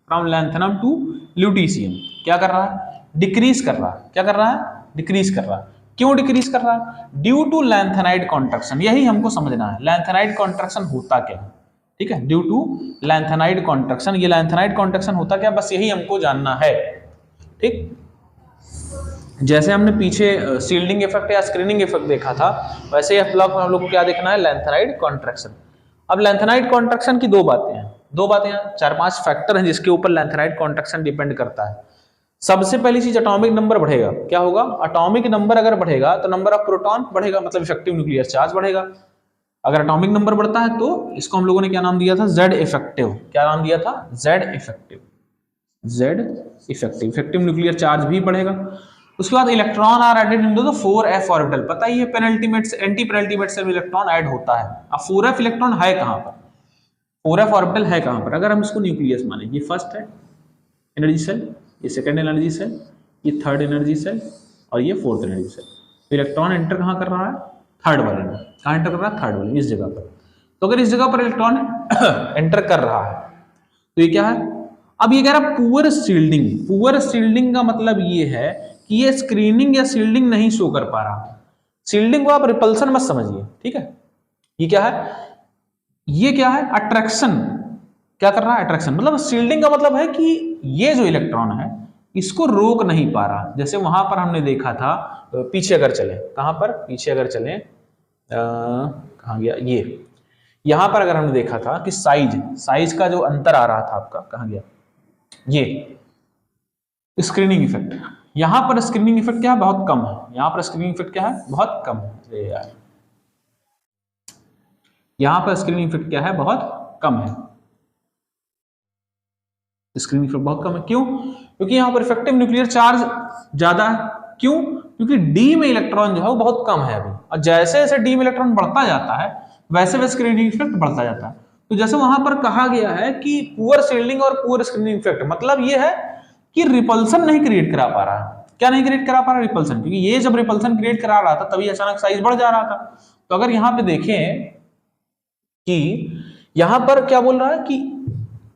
from lanthanum to lutetium क्या कर रहा है, डिक्रीज कर रहा है, क्या कर रहा है, डिक्रीज कर रहा है। क्यों डिक्रीज कर रहा है, ड्यू टू लैंथेनाइड कॉन्ट्रैक्शन, यही हमको समझना है, लैंथेनाइड कॉन्ट्रैक्शन होता क्या है, ठीक है, ड्यू टू लैंथेनाइड कॉन्ट्रैक्शन, ये लैंथेनाइड कॉन्ट्रैक्शन होता क्या, बस यही हमको जानना है। ठीक, जैसे हमने पीछे शील्डिंग इफेक्ट या स्क्रीनिंग इफेक्ट देखा था, वैसे एफ ब्लॉक में हम लोग को क्या देखना है, लैंथेनाइड कॉन्ट्रैक्शन। अब लैंथेनाइड कॉन्ट्रैक्शन की दो बातें हैं, चार पांच फैक्टर हैं जिसके ऊपर लैंथेनाइड कॉन्ट्रैक्शन डिपेंड करता है। सबसे पहली चीज एटॉमिक नंबर बढ़ेगा, क्या होगा, एटॉमिक नंबर अगर बढ़ेगा तो नंबर ऑफ प्रोटॉन बढ़ेगा, मतलब इफेक्टिव न्यूक्लियर चार्ज बढ़ेगा। अगर एटॉमिक नंबर बढ़ता है तो इसको हम लोगों ने क्या नाम दिया था, जेड इफेक्टिव, क्या नाम दिया था, Z effective, Z effective, effective nuclear charge भी बढ़ेगा। उसके बाद electron are added into the 4f orbital, पता ही है पेनल्टीमेट से एंटी पेनल्टीमेट से इलेक्ट्रॉन ऐड होता है। अब 4f इलेक्ट्रॉन है कहां पर, 4f ऑर्बिटल है कहां पर, अगर हम इसको न्यूक्लियस माने, ये फर्स्ट है एनर्जी सेल, ये सेकंड एनर्जी सेल, ये थर्ड एनर्जी सेल और ये फोर्थ एनर्जी सेल। तो इलेक्ट्रॉन एंटर कहां कर रहा है, थर्ड वाले में, कहां एंटर कर रहा है, थर्ड वाले में, इस जगह पर। तो अगर इस जगह पर इलेक्ट्रॉन एंटर कर रहा है तो ये क्या है, अब ये कह रहा है पुअर शील्डिंग, पुअर शील्डिंग का मतलब ये है कि ये स्क्रीनिंग या शील्डिंग नहीं शो कर पा रहा। शील्डिंग को आप रिपल्सन मत समझिए, ठीक है, ये क्या है, ये क्या है, अट्रैक्शन, क्या कर रहा है, अट्रैक्शन, मतलब शील्डिंग का मतलब है कि ये जो इलेक्ट्रॉन है इसको रोक नहीं पा रहा। जैसे वहां पर हमने देखा था, पीछे अगर चले, कहां पर, पीछे अगर चले, कहां गया, ये यहां पर अगर हमने देखा था कि साइज का जो अंतर आ रहा था आपका, कहां गया, ये स्क्रीनिंग इफेक्ट, यहां पर स्क्रीनिंग इफेक्ट क्या है, बहुत कम है, यहां पर स्क्रीनिंग इफेक्ट क्या है, बहुत कम है यार, यहां पर स्क्रीनिंग इफेक्ट क्या है, बहुत कम है, स्क्रीनिंग इफेक्ट बहुत कम है। क्यों, क्योंकि यहां पर इफेक्टिव न्यूक्लियर चार्ज ज्यादा है। क्यों, क्योंकि डी में इलेक्ट्रॉन जो है वो बहुत कम है अभी, और जैसे जैसे डी में इलेक्ट्रॉन बढ़ता जाता है वैसे वैसे स्क्रीनिंग इफेक्ट बढ़ता जाता है। तो जैसे वहां पर कहा गया है कि पुअर शील्डिंग और पुअर स्क्रीनिंग इफेक्ट, मतलब ये है कि रिपल्सन नहीं क्रिएट करा पा रहा है, क्या नहीं क्रिएट करा पा रहा, रिपल्सन, क्योंकि ये जब रिपल्सन क्रिएट करा रहा था तभी अचानक साइज बढ़ जा रहा था। तो अगर यहां पे देखें कि यहां पर क्या बोल रहा है कि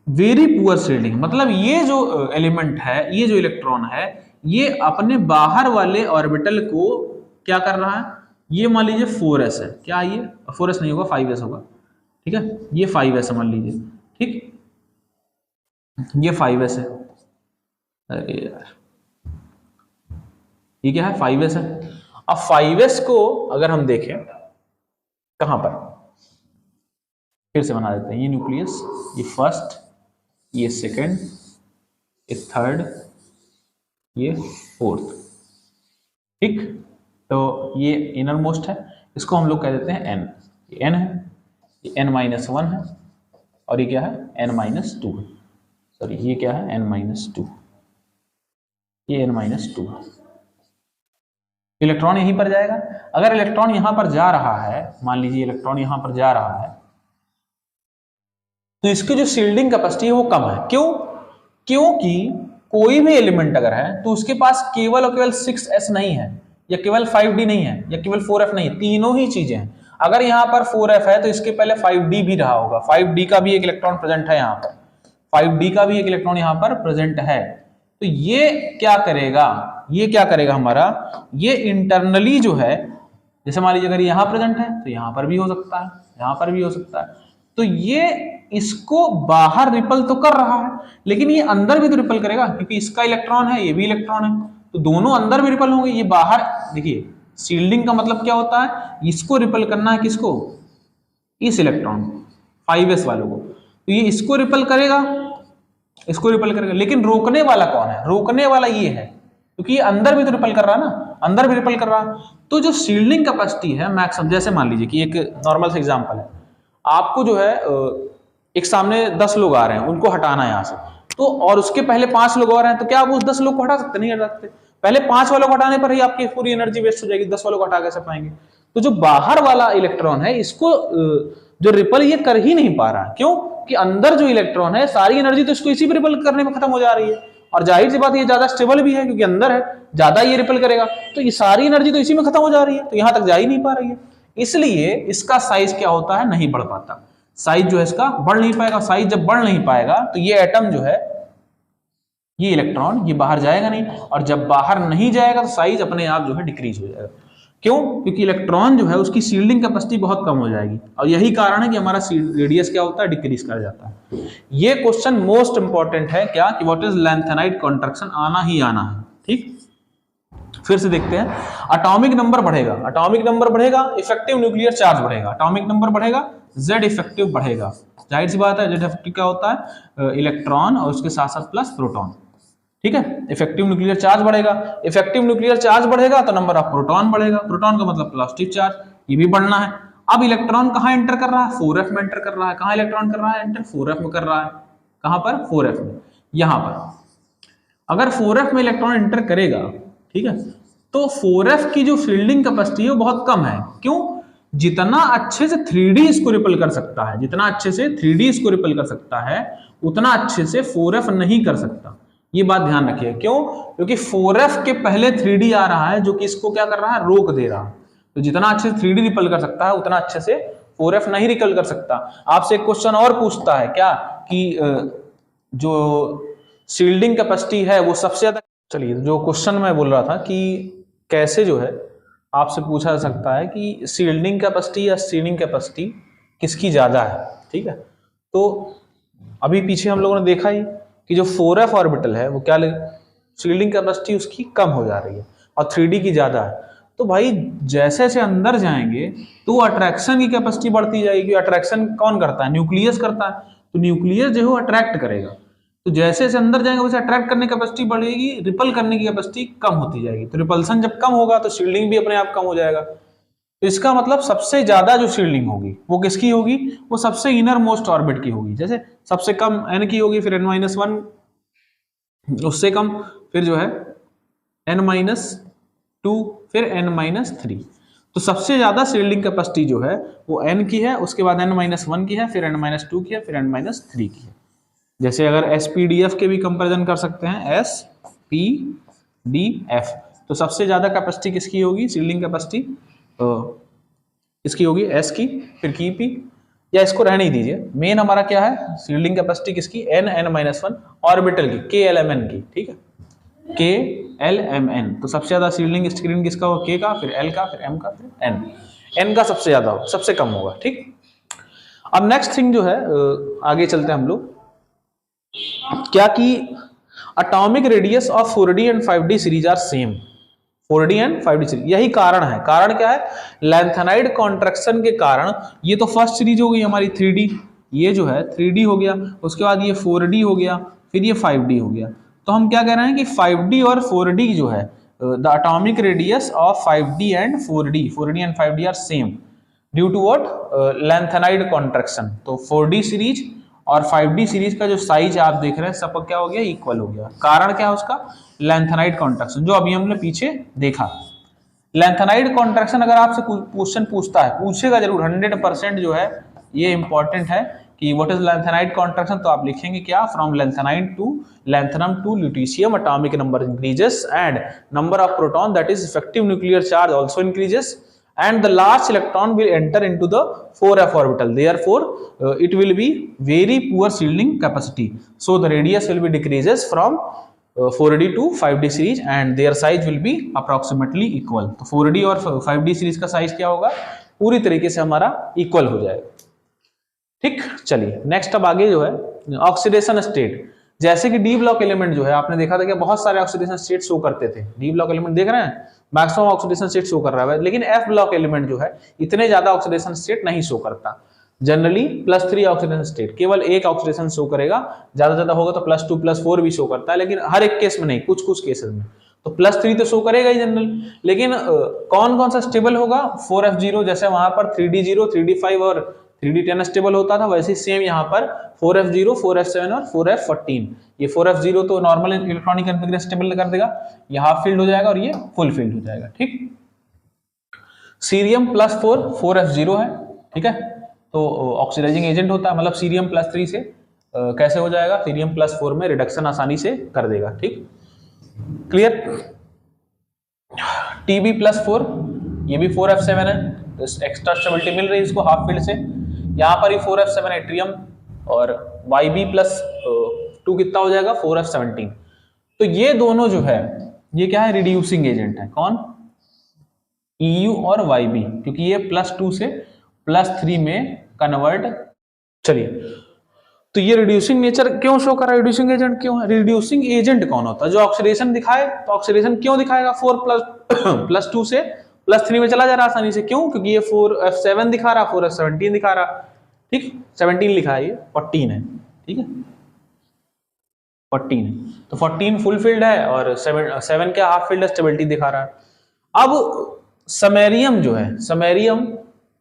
वेरी पुअर शील्डिंग, मतलब ये जो एलिमेंट है, ये जो इलेक्ट्रॉन है, ये अपने बाहर वाले ऑर्बिटल को क्या कर रहा है, ये मान लीजिए 4s है, क्या ये 4s नहीं होगा, 5s होगा, ठीक है, ये 5s मान लीजिए, ठीक, ये 5s है, अरे यार ये क्या है, 5s है। अब 5s को अगर हम देखें कहां पर, फिर से बना देते हैं, ये न्यूक्लियस, ये फर्स्ट, ये सेकंड, ये थर्ड, ये फोर्थ, ठीक, तो ये इनर मोस्ट है, इसको हम लोग कह देते हैं n, ये n है, ये n-1 है, और ये क्या है, n-2 है, सॉरी ये क्या है, n-2, ये n-2 है। इलेक्ट्रॉन यहीं पर जाएगा, अगर इलेक्ट्रॉन यहां पर जा रहा है, मान लीजिए इलेक्ट्रॉन यहां पर जा रहा है, तो इसकी जो शील्डिंग कैपेसिटी है वो कम है। क्यों, क्योंकि कोई भी एलिमेंट अगर है तो उसके पास केवल और केवल 6s नहीं है, या केवल 5d नहीं है, या केवल 4f नहीं है, तीनों ही चीजें हैं। अगर यहाँ पर 4f है तो इसके पहले 5d भी रहा होगा, 5d का भी एक इलेक्ट्रॉन प्रेजेंट है यहाँ पर, 5d का भी एक इलेक्ट्रॉन यहाँ पर प्रेजेंट है। तो ये क्या करेगा, ये क्या करेगा हमारा, ये इंटरनली जो है, जैसे मान लीजिए अगर यहाँ प्रेजेंट है तो यहाँ पर भी हो सकता है, यहाँ पर भी हो सकता है, तो ये इसको बाहर रिपल तो कर रहा है, लेकिन ये अंदर भी तो रिपल करेगा, क्योंकि इसका इलेक्ट्रॉन है, ये भी इलेक्ट्रॉन है, तो दोनों अंदर भी रिपल होंगे। ये बाहर, देखिए शील्डिंग का मतलब क्या होता है, इसको रिपल करना है, किसको, इस इलेक्ट्रॉन 5s वालों को, तो ये इसको रिपल करेगा, इसको रिपल करेगा, लेकिन रोकने वाला कौन है, रोकने वाला ये है, क्योंकि ये अंदर भी तो रिपल कर रहा है ना, अंदर भी रिपल कर रहा है। तो जो शील्डिंग कैपेसिटी है मैक्सिमम, जैसे मान लीजिए कि एक नॉर्मल सा एग्जांपल है, आपको जो है एक सामने 10 लोग आ रहे हैं, उनको हटाना है यहाँ से, तो और उसके पहले 5 लोग और हैं, तो क्या आप उस 10 लोग को हटा सकते, नहीं हटा सकते। पहले 5 वालों को हटाने पर ही आपकी पूरी एनर्जी वेस्ट हो जाएगी, 10 वालों को हटा कैसे पाएंगे। तो जो बाहर वाला इलेक्ट्रॉन है इसको जो रिपल ये कर ही नहीं पा रहा, क्यों कि अंदर जो इलेक्ट्रॉन है सारी एनर्जी तो इसको इसी पे रिपल करने में खत्म हो जा रही है, और जाहिर सी बात ये ज्यादा स्टेबल भी है क्योंकि अंदर है, ज्यादा ये रिपल करेगा, तो ये सारी एनर्जी तो इसी में खत्म हो जा रही है, तो यहां तक जा ही नहीं पा रही है। इसलिए इसका साइज क्या होता है, नहीं बढ़ पाता, साइज जो है इसका बढ़ नहीं पाएगा। साइज जब बढ़ नहीं पाएगा तो ये एटम जो है, ये इलेक्ट्रॉन ये बाहर जाएगा नहीं, और जब बाहर नहीं जाएगा तो साइज अपने आप जो है डिक्रीज हो जाएगा। क्यों? क्योंकि इलेक्ट्रॉन जो है उसकी शील्डिंग कैपेसिटी बहुत कम हो जाएगी, और यही कारण है कि हमारा रेडियस क्या होता है, डिक्रीज कर जाता है। ये क्वेश्चन मोस्ट इंपॉर्टेंट है क्या कि व्हाट इज लैंथेनाइड कॉन्ट्रैक्शन, आना ही आना है। ठीक, फिर से देखते हैं। एटॉमिक नंबर बढ़ेगा, एटॉमिक नंबर बढ़ेगा, इफेक्टिव न्यूक्लियर चार्ज बढ़ेगा, एटॉमिक नंबर बढ़ेगा, जेड इफेक्टिव बढ़ेगा। जाहिर सी बात है जेड इफेक्टिव क्या होता है, इलेक्ट्रॉन और उसके साथ साथ प्लस प्रोटॉन। ठीक है, इफेक्टिव न्यूक्लियर चार्ज बढ़ेगा, इफेक्टिव न्यूक्लियर चार्ज बढ़ेगा तो नंबर ऑफ प्रोटॉन बढ़ेगा, प्रोटॉन का मतलब पॉजिटिव चार्ज, ये भी बढ़ना है। अब इलेक्ट्रॉन कहां एंटर कर रहा है, 4f में एंटर कर रहा है। कहां इलेक्ट्रॉन कर रहा है एंटर, 4f में कर रहा है। कहां पर, 4f में। यहां पर अगर 4f में इलेक्ट्रॉन एंटर करेगा, ठीक है, तो 4f की जो फील्डिंग कैपेसिटी है वो बहुत कम है। क्यों? जितना अच्छे से 3D इसको रिपल कर सकता है, जितना अच्छे से 3D इसको रिपल कर सकता है, उतना अच्छे से 4f नहीं कर सकता। ये बात ध्यान रखिए। क्यों? क्योंकि 4f के पहले 3D आ रहा है जो कि इसको क्या कर रहा है, रोक दे रहा है। तो जितना अच्छे से 3D रिपल कर सकता है उतना अच्छे से 4f नहीं रिपल कर सकता। आपसे एक क्वेश्चन और पूछता है क्या कि जो शील्डिंग कैपेसिटी है वो सबसे ज्यादा, चलिए जो क्वेश्चन मैं बोल रहा था कि कैसे जो है आपसे पूछा जा सकता है कि शील्डिंग कैपेसिटी या स्टीनिंग कैपेसिटी किसकी ज्यादा है। ठीक है, तो अभी पीछे हम लोगों ने देखा ही कि जो 4f ऑर्बिटल है वो क्या, शील्डिंग कैपेसिटी उसकी कम हो जा रही है और 3D की ज्यादा है। तो भाई जैसे जैसे अंदर जाएंगे तो अट्रैक्शन की कैपेसिटी बढ़ती जाएगी। अट्रैक्शन कौन करता है, न्यूक्लियस करता है, तो न्यूक्लियस जो है अट्रैक्ट करेगा। तो जैसे जैसे अंदर जाएंगे वैसे अट्रैक्ट करने की कैपेसिटी बढ़ेगी, रिपल करने की कैपेसिटी कम होती जाएगी। तो रिपल्सन जब कम होगा तो शील्डिंग भी अपने आप कम हो जाएगा। तो इसका मतलब सबसे ज्यादा जो शील्डिंग होगी वो किसकी होगी, वो सबसे इनर मोस्ट ऑर्बिट की होगी। जैसे सबसे कम n की होगी, फिर n-1, उससे कम फिर जो है n-2, फिर n-3। तो सबसे ज्यादा शील्डिंग कैपेसिटी जो है वो n की है, उसके बाद n-1 की है, फिर n-2 की है, फिर n-3 की है। जैसे अगर SPDF के भी कंपैरिजन कर सकते हैं, SPDF, तो सबसे ज्यादा कैपेसिटी किसकी होगी, शील्डिंग कैपेसिटी इसकी होगी S की, फिर की P, या इसको रहने ही दीजिए। मेन हमारा क्या है, शील्डिंग कैपेसिटी किसकी, n-1 ऑर्बिटल की, KLMN की। ठीक है, KLMN, तो सबसे ज्यादा शील्डिंग स्क्रीन किसका होगा, K का, फिर L का, फिर M का, फिर N। N का सबसे ज्यादा होगा, सबसे कम होगा। ठीक, अब नेक्स्ट थिंग जो है आगे चलते हैं हम लोग, क्या कि atomic radius of 4D and 5D series are same. 4D and 5D series, यही कारण है। कारण क्या है, लैंथेनाइड कॉन्ट्रैक्शन के कारण ये तो फर्स्ट सीरीज हो गई हमारी 3D, ये जो है 3D हो गया, उसके बाद ये 4D हो गया, फिर ये 5D हो गया। तो हम क्या कह रहे हैं कि 5D और 4D जो है, the atomic radius of 5D and 4D and 5D are same due to what, lanthanide contraction. तो 4D सीरीज और 5D सीरीज का जो साइज आप देख रहे हैं सब क्या हो गया, इक्वल हो गया। कारण क्या है उसका, लैंथेनाइड कॉन्ट्रैक्शन, जो अभी हमने पीछे देखा। लैंथेनाइड कॉन्ट्रैक्शन अगर आपसे क्वेश्चन पूछता है, पूछेगा जरूर, 100% जो है ये इंपॉर्टेंट है कि व्हाट इज लैंथेनाइड कॉन्ट्रैक्शन, तो आप लिखेंगे क्या, from lanthanide to lanthanum to lutetium atomic number increases and number of proton that is effective nuclear charge also increases and the last electron will enter into the 4f orbital, therefore it will be very poor shielding capacity, so the radius will be decreases from 4D to 5D series and their size will be approximately equal। तो 4D और 5D सीरीज का साइज क्या होगा, पूरी तरीके से हमारा इक्वल हो जाएगा। ठीक, चलिए नेक्स्ट अब आगे जो है ऑक्सीडेशन स्टेट। जैसे कि डी ब्लॉक एलिमेंट जो है, आपने देखा था कि बहुत सारे ऑक्सीडेशन स्टेट शो करते थे। डी ब्लॉक एलिमेंट देख रहे हैं, मैक्सिमम ऑक्सीडेशन स्टेट शो कर रहा है, लेकिन एफ ब्लॉक एलिमेंट जो है इतने ज्यादा ऑक्सीडेशन स्टेट नहीं शो करता। जनरली +3 ऑक्सीडेशन स्टेट, केवल एक ऑक्सीडेशन शो करेगा, ज्यादा होगा तो +2 +4 भी शो करता है, लेकिन हर एक केस में नहीं, कुछ कुछ केसेस में। तो +3 तो शो करेगा ही जनरल, लेकिन कौन कौन सा स्टेबल होगा, 4f0, जैसे वहां पर 3d0, 3d5 और 3d 10s टेबल होता था, वैसे सेम यहाँ पर 4f0, 4f7 और 4f14। ये 4f0 तो नॉर्मल इलेक्ट्रॉनिक कॉन्फ़िगरेशन टेबल कर देगा, ये हाफ फील्ड हो जाएगा और ये फुल फील्ड हो जाएगा। ठीक, सीरियम +4 4f0 है। ठीक है, तो ऑक्सीडाइजिंग एजेंट होता है, मतलब सीरियम +3 से कैसे हो जाएगा, सीरियम +4 में रिडक्शन आसानी से कर देगा। ठीक, क्लियर। Tb+4 ये भी 4f7 है, तो एक्स्ट्रा स्टेबिलिटी मिल रही है इसको हाफ फील्ड से। यहाँ पर ही 4f7 है ट्रियम, और Yb+2 कितना हो जाएगा 4f17। तो ये दोनों जो है ये क्या है, रिड्यूसिंग एजेंट है। कौन, EU और Yb, क्योंकि ये +2 से +3 में कन्वर्ट। चलिए, तो ये रिड्यूसिंग नेचर क्यों शो कर रहा है, रिड्यूसिंग एजेंट क्यों है? रिड्यूसिंग एजेंट कौन होता है, जो ऑक्सीडेशन दिखाए, तो ऑक्सीडेशन क्यों दिखाएगा 4+2 से +3 में चला जा रहा है आसानी से, क्यों? क्योंकि ये 4f7 दिखा रहा, 4f17 दिखा रहा। ठीक, 17 लिखा है, ये 14 है। ठीक है, 14 है, तो 14 फुल फील्ड है और 7 क्या हाफ फील्ड है, स्टेबिलिटी दिखा रहा है। अब समैरियम जो है, समैरियम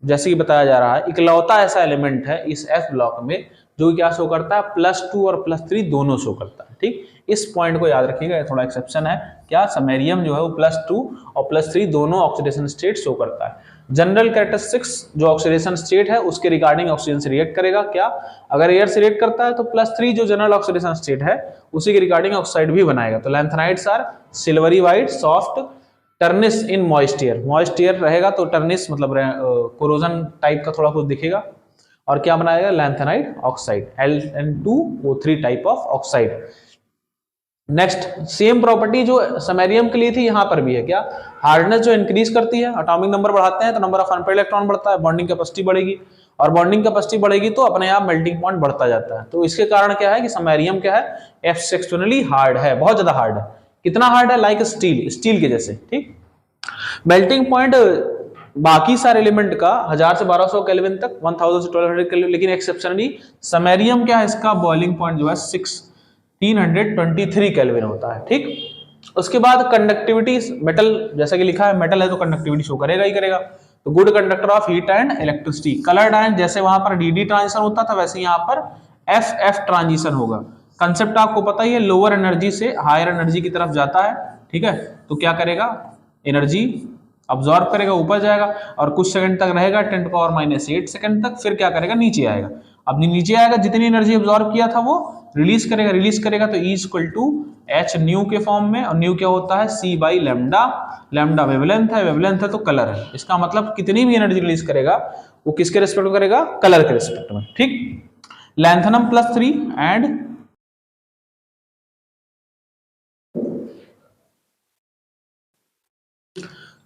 जैसे कि बताया जा रहा है इकलौता ऐसा एलिमेंट है इस F ब्लॉक में जो क्या शो करता है, +2 और +3 दोनों शो करता है। ठीक, इस पॉइंट को याद रखिएगा, ये थोड़ा एक्सेप्शन है। क्या, समैरियम जो है वो +2 और +3 दोनों ऑक्सीडेशन स्टेट शो करता है। जनरल कैरेक्टरिस्टिक्स जो ऑक्सीडेशन स्टेट है उसके रिगार्डिंग ऑक्सीजन से रिएक्ट करेगा। क्या, अगर एयर से रिएक्ट करता है तो +3 जो जनरल ऑक्सीडेशन स्टेट है उसी के रिगार्डिंग ऑक्साइड भी बनाएगा। तो lanthanides are silvery white soft tarnish in moist air, moist air रहेगा तो टर्निस मतलब कोरोजन टाइप का थोड़ा कुछ दिखेगा, और क्या बनाएगा, lanthanide oxide, Ln2O3 type of oxide. Next, same property जो समैरियम के लिए थी यहाँ पर भी है। क्या, हार्डनेस जो इंक्रीज करती है, एटॉमिक नंबर बढ़ाते हैं तो नंबर ऑफ अनपेयर्ड इलेक्ट्रॉन बढ़ता है, बॉन्डिंग कैपेसिटी बढ़ेगी, और बॉन्डिंग कैपेसिटी बढ़ेगी तो अपने आप मेल्टिंग पॉइंट बढ़ता जाता है। तो इसके कारण क्या है कि समैरियम क्या है, एक्सेप्शनली हार्ड है, बहुत ज्यादा हार्ड है। कितना हार्ड है, लाइक स्टील, स्टील के जैसे। ठीक, मेल्टिंग पॉइंट बाकी सारे एलिमेंट का 1000 से 1200 केल्विन तक, 1000 से 1200 केल्विन, लेकिन एक्सेप्शनली समैरियम क्या है, इसका बॉइलिंग पॉइंट जो है 323 केल्विन होता है। ठीक, उसके बाद कंडक्टिविटी, मेटल जैसा कि लिखा है मेटल है तो कंडक्टिविटी शो करेगा ही करेगा। तो good conductor of heat and electricity. Coloured ion, जैसे वहां पर dd ट्रांजिशन होता था वैसे यहाँ पर FF ट्रांजिशन होगा। कंसेप्ट आपको पता ही है, लोअर एनर्जी से हायर एनर्जी की तरफ जाता है। ठीक है, तो क्या करेगा, एनर्जी अब्सॉर्ब करेगा, ऊपर जाएगा और कुछ सेकंड तक रहेगा 10⁻⁸ सेकंड तक, फिर क्या करेगा, नीचे आएगा। अब नीचे आएगा, जितनी एनर्जी अब्सॉर्ब किया था वो रिलीज करेगा, रिलीज करेगा तो E = h न्यू के फॉर्म में, और न्यू क्या होता है, c/λ। लैम्डा वेवलेंथ है, वेवलेंथ है तो कलर है। इसका मतलब कितनी भी एनर्जी रिलीज करेगा वो किसके रिस्पेक्ट में करेगा, कलर के रिस्पेक्ट में। ठीक, लैंथनम +3 एंड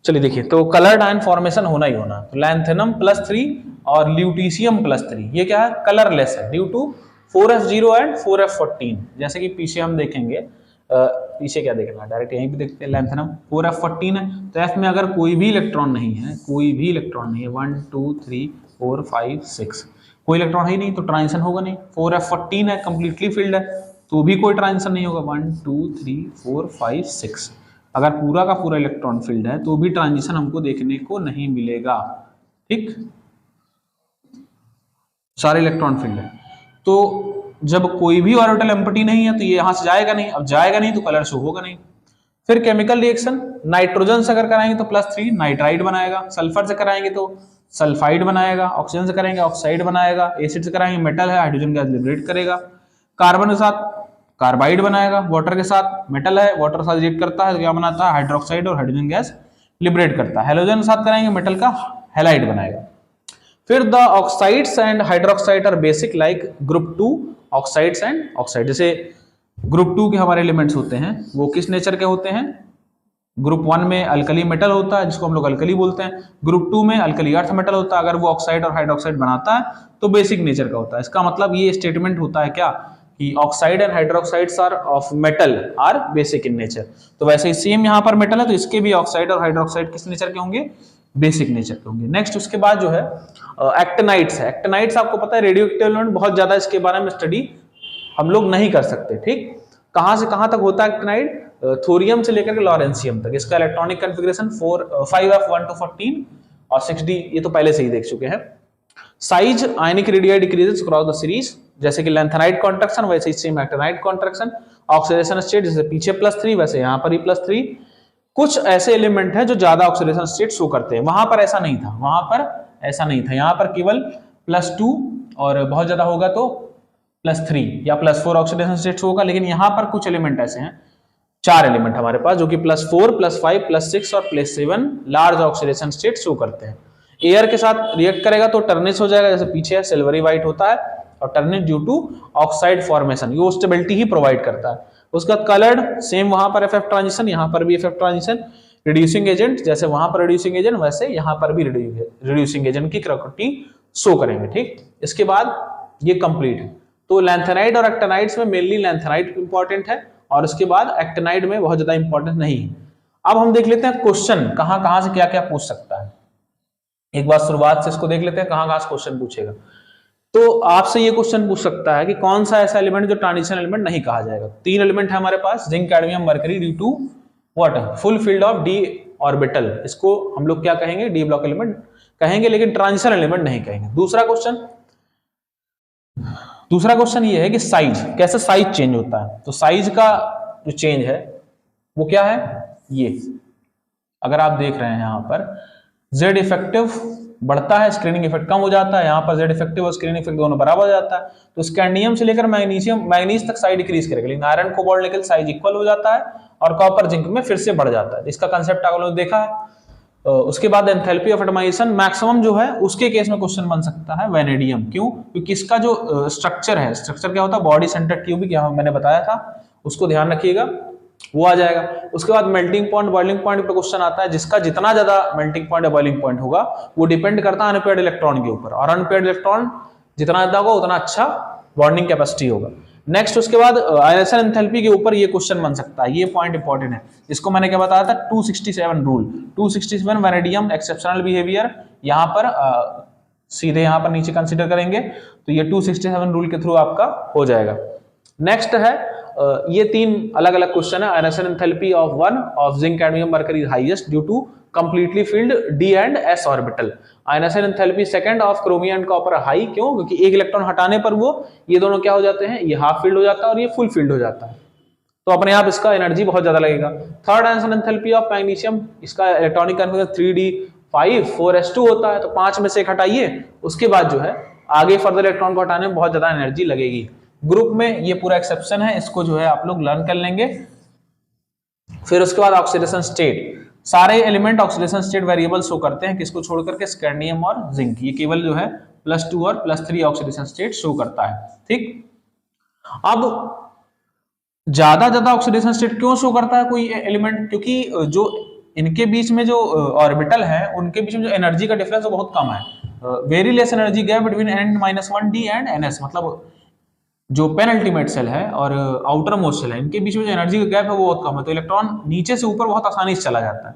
चलिए देखिए, तो कलर्ड आयन फॉर्मेशन होना ही होना। तो लैंथेनम +3 और ल्यूटीशियम +3 ये क्या है, कलरलेस है due to 4f0 and 4f14। जैसे कि पीछे हम देखेंगे, पीछे क्या देखना है, डायरेक्ट यहीं पे देखते हैं। लैंथेनम 4f14 है तो f में अगर कोई भी इलेक्ट्रॉन नहीं है, कोई भी इलेक्ट्रॉन नहीं है, 1 2 3 4 5 6 कोई इलेक्ट्रॉन है ही नहीं तो ट्रांजिशन होगा नहीं। 4f14 है, कंप्लीटली फील्ड है तो भी कोई ट्रांजिशन नहीं होगा। 1 2 3 4 5 6 अगर पूरा का पूरा इलेक्ट्रॉन फील्ड है तो भी ट्रांजिशन हमको देखने को नहीं मिलेगा। ठीक, सारे इलेक्ट्रॉन फील्ड है तो जब कोई भी ऑर्बिटल एम्प्टी नहीं है तो ये यहां से जाएगा नहीं। अब जाएगा नहीं तो कलर शो होगा नहीं। फिर केमिकल रिएक्शन, नाइट्रोजन से अगर कराएंगे तो +3 नाइट्राइड बनाएगा, सल्फर से कराएंगे तो सल्फाइड बनाएगा, ऑक्सीजन से करेंगे ऑक्साइड बनाएगा, एसिड से कराएंगे मेटल है, हाइड्रोजन गैस लिबरेट करेगा, कार्बन के साथ कार्बाइड बनाएगा, वाटर के साथ मेटल है, वाटर के साथ रिएक्ट करता है तो क्या बनाता है, हाइड्रोक्साइड और हाइड्रोजन गैस लिबरेट करता है। हेलोजन के साथ कराएंगे मेटल का हैलाइड बनाएगा। फिर the oxides and hydroxide are basic like group 2 oxides and oxide. जैसे ग्रुप 2 के हमारे एलिमेंट्स होते हैं वो किस नेचर के होते हैं, ग्रुप 1 में अल्कली मेटल होता है जिसको हम लोग अल्कली बोलते हैं, ग्रुप 2 में अल्कली अर्थ मेटल होता है। अगर वो ऑक्साइड और हाइड्रोक्साइड बनाता है तो बेसिक नेचर का होता है। इसका मतलब ये स्टेटमेंट होता है क्या कि oxide and hydroxides are of metal are basic in nature. तो वैसे ही सेम यहाँ पर मेटल है तो इसके भी ऑक्साइड और हाइड्रोक्साइड किस नेचर के होंगे, बेसिक नेचर के होंगे। नेक्स्ट उसके बाद जो है एक्टिनाइड्स है। एक्टिनाइड्स आपको पता है रेडियोएक्टिव एलिमेंट, बहुत ज्यादा इसके बारे में स्टडी हम लोग नहीं कर सकते। ठीक, कहां से कहां तक होता है एक्टिनाइड, थोरियम से लेकर के लॉरेंशियम तक। इसका इलेक्ट्रॉनिक कॉन्फ़िगरेशन 5f1 to 14 और 6d, ये तो पहले से ही देख चुके हैं। Size ionic radii decreases across the series, जैसे कि लैंथेनाइट कॉन्ट्रैक्शन वैसे ही same actinide contraction. Oxidation state जैसे पीछे +3 वैसे यहाँ पर ही +3। कुछ ऐसे एलिमेंट हैं जो ज्यादा ऑक्सीडेशन स्टेट शो करते हैं, वहां पर ऐसा नहीं था, वहां पर ऐसा नहीं था, यहाँ पर केवल +2 और बहुत ज्यादा होगा तो +3 या +4 ऑक्सीडेशन स्टेट होगा। लेकिन यहाँ पर कुछ एलिमेंट ऐसे हैं, 4 एलिमेंट हमारे पास जो कि +4 +5 +6 और +7 लार्ज ऑक्सीडेशन स्टेट शो करते हैं। एयर के साथ रिएक्ट करेगा तो टर्निश हो जाएगा, जैसे पीछे सिल्वरी व्हाइट होता है, और tarnish due to oxide formation, ये स्टेबिलिटी ही प्रोवाइड करता है। उसका कलर्ड सेम, वहां पर FF ट्रांजिशन, यहाँ पर भी FF ट्रांजिशन। रिड्यूसिंग एजेंट जैसे वहां पर रिड्यूसिंग एजेंट वैसे यहाँ पर भी रिड्यूसिंग एजेंट की प्रॉपर्टी शो करेंगे। ठीक, इसके बाद ये कंप्लीट है। तो लैंथेनाइट और एक्टिनाइड्स में मेनली लैंथेनाइट इंपॉर्टेंट है और उसके बाद एक्टिनाइड में बहुत ज्यादा इंपॉर्टेंट नहीं है। अब हम देख लेते हैं क्वेश्चन कहां से क्या क्या पूछ सकता है। एक बार शुरुआत से इसको देख लेते हैं कहां से क्वेश्चन पूछेगा। तो आपसे ये क्वेश्चन पूछ सकता है कि कौन सा ऐसा एलिमेंट जो ट्रांजिशन एलिमेंट नहीं कहा जाएगा। 3 एलिमेंट है हमारे पास, zinc, cadmium, mercury, due to what, full filled of D orbital. इसको हम लोग क्या कहेंगे, डी ब्लॉक एलिमेंट कहेंगे, लेकिन ट्रांजिशन एलिमेंट नहीं कहेंगे। दूसरा क्वेश्चन ये है कि साइज, कैसे साइज चेंज होता है। तो साइज का जो चेंज है वो क्या है, ये अगर आप देख रहे हैं यहाँ पर Z इफेक्टिव बढ़ता है, स्क्रीनिंग इफेक्ट कम हो जाता है। यहाँ पर Z इफेक्टिव और स्क्रीनिंग इफेक्ट दोनों बराबर हो जाता है। तो स्कैंडियम से लेकर मैग्नीज तक साइज डिक्रीज करेगा, लेकिन आयरन, कोबाल्ट, निकल साइज इक्वल हो जाता है और कॉपर, जिंक में फिर से बढ़ जाता है। इसका कंसेप्ट आप लोगों ने देखा है। उसके बाद एंथैल्पी ऑफ एटमाइजेशन मैक्सिमम जो है उसके केस में क्वेश्चन बन सकता है वैनेडियम। क्यों, क्योंकि इसका जो स्ट्रक्चर है, स्ट्रक्चर क्या होता है, बॉडी सेंटर क्यूबिक, यहाँ मैंने बताया था, उसको ध्यान रखिएगा, वो आ जाएगा। उसके बाद मेल्टिंग पॉइंट, बॉइलिंग पॉइंट पर क्वेश्चन आता है, जिसका जितना ज्यादा मेल्टिंग पॉइंट या बॉइलिंग पॉइंट होगा वो डिपेंड करता है अनपेयर्ड इलेक्ट्रॉन के ऊपर, और अनपेयर्ड इलेक्ट्रॉन जितना ज्यादा होगा उतना अच्छा बॉन्डिंग कैपेसिटी होगा। नेक्स्ट उसके बाद आयनेशन एंथैल्पी के ऊपर ये क्वेश्चन बन सकता है, ये पॉइंट इंपॉर्टेंट है। इसको मैंने क्या बताया था, 267 रूल, 267 वैनेडियम एक्सेप्शनल बिहेवियर, यहाँ पर सीधे यहाँ पर नीचे कंसीडर करेंगे तो ये 267 रूल के थ्रू आपका हो जाएगा। नेक्स्ट है ये 3 अलग अलग क्वेश्चन है। Ionization enthalpy of one of zinc, cadmium, mercury highest due to completely filled d and s orbital. Ionization enthalpy second of chromium and copper high, क्यों, क्योंकि एक इलेक्ट्रॉन हटाने पर वो ये दोनों क्या हो जाते हैं, ये हाफ फील्ड हो जाता है और ये फुल फील्ड हो जाता है, तो अपने आप इसका एनर्जी बहुत ज्यादा लगेगा। Third ionisation enthalpy of magnesium, इसका इलेक्ट्रॉनिक कॉन्फिगरेशन 3d5 4s2 होता है, तो 5 में से एक हटाइए, उसके बाद जो है आगे फर्दर इलेक्ट्रॉन को हटाने में बहुत ज्यादा एनर्जी लगेगी। ग्रुप में ये पूरा एक्सेप्शन है, इसको जो है आप लोग लर्न कर लेंगे। फिर उसके बाद ऑक्सीडेशन स्टेट, सारे element oxidation state variable show करते हैं, किसको छोड़ करके, स्कैंडियम और जिंक, ये केवल जो है +2 और +3 ऑक्सीडेशन स्टेट शो करता है। ठीक, अब ज्यादा ऑक्सीडेशन स्टेट क्यों शो करता है कोई एलिमेंट, क्योंकि जो इनके बीच में जो ऑर्बिटल है उनके बीच में जो एनर्जी का डिफरेंस वो बहुत कम है। Very less energy gap between n-1d and ns, मतलब जो पेनल्टीमेट सेल है और आउटर मोस्ट सेल है, इनके बीच में जो एनर्जी का गैप है वो बहुत कम है, तो इलेक्ट्रॉन नीचे से ऊपर बहुत आसानी से चला जाता है।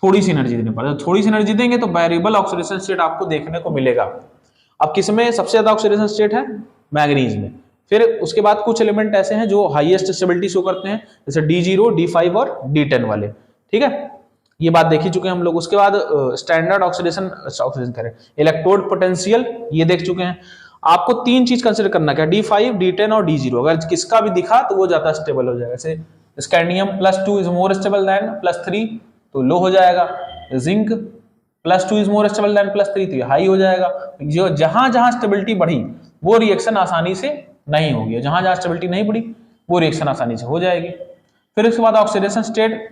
थोड़ी सी एनर्जी देने पर, थोड़ी सी एनर्जी देंगे तो वेरिएबल ऑक्सीडेशन स्टेट आपको देखने को मिलेगा। अब किसमें सबसे ज्यादा ऑक्सीडेशन स्टेट है, मैंगनीज में। फिर उसके बाद कुछ एलिमेंट ऐसे हैं जो हाईएस्ट स्टेबिलिटी शो करते हैं, जैसे D0, D5 और D10 वाले। ठीक है, ये बात देख ही चुके हैं हम लोग। उसके बाद स्टैंडर्ड ऑक्सीडेशन करें, इलेक्ट्रोड पोटेंशियल, ये देख चुके हैं। आपको 3 चीज कंसीडर करना क्या, D5, D10 और D0, अगर किसका भी दिखा तो वो ज्यादा स्टेबल हो जाएगा। जैसे scandium +2 is more stable then +3, तो लो हो जाएगा। Zinc +2 is more stable then +3, तो ये हाई हो जाएगा। जो जहां जहां स्टेबिलिटी बढ़ी वो रिएक्शन आसानी से नहीं होगी, जहां जहां स्टेबिलिटी नहीं बढ़ी वो रिएक्शन आसानी से हो जाएगी। फिर उसके बाद ऑक्सीडेशन स्टेट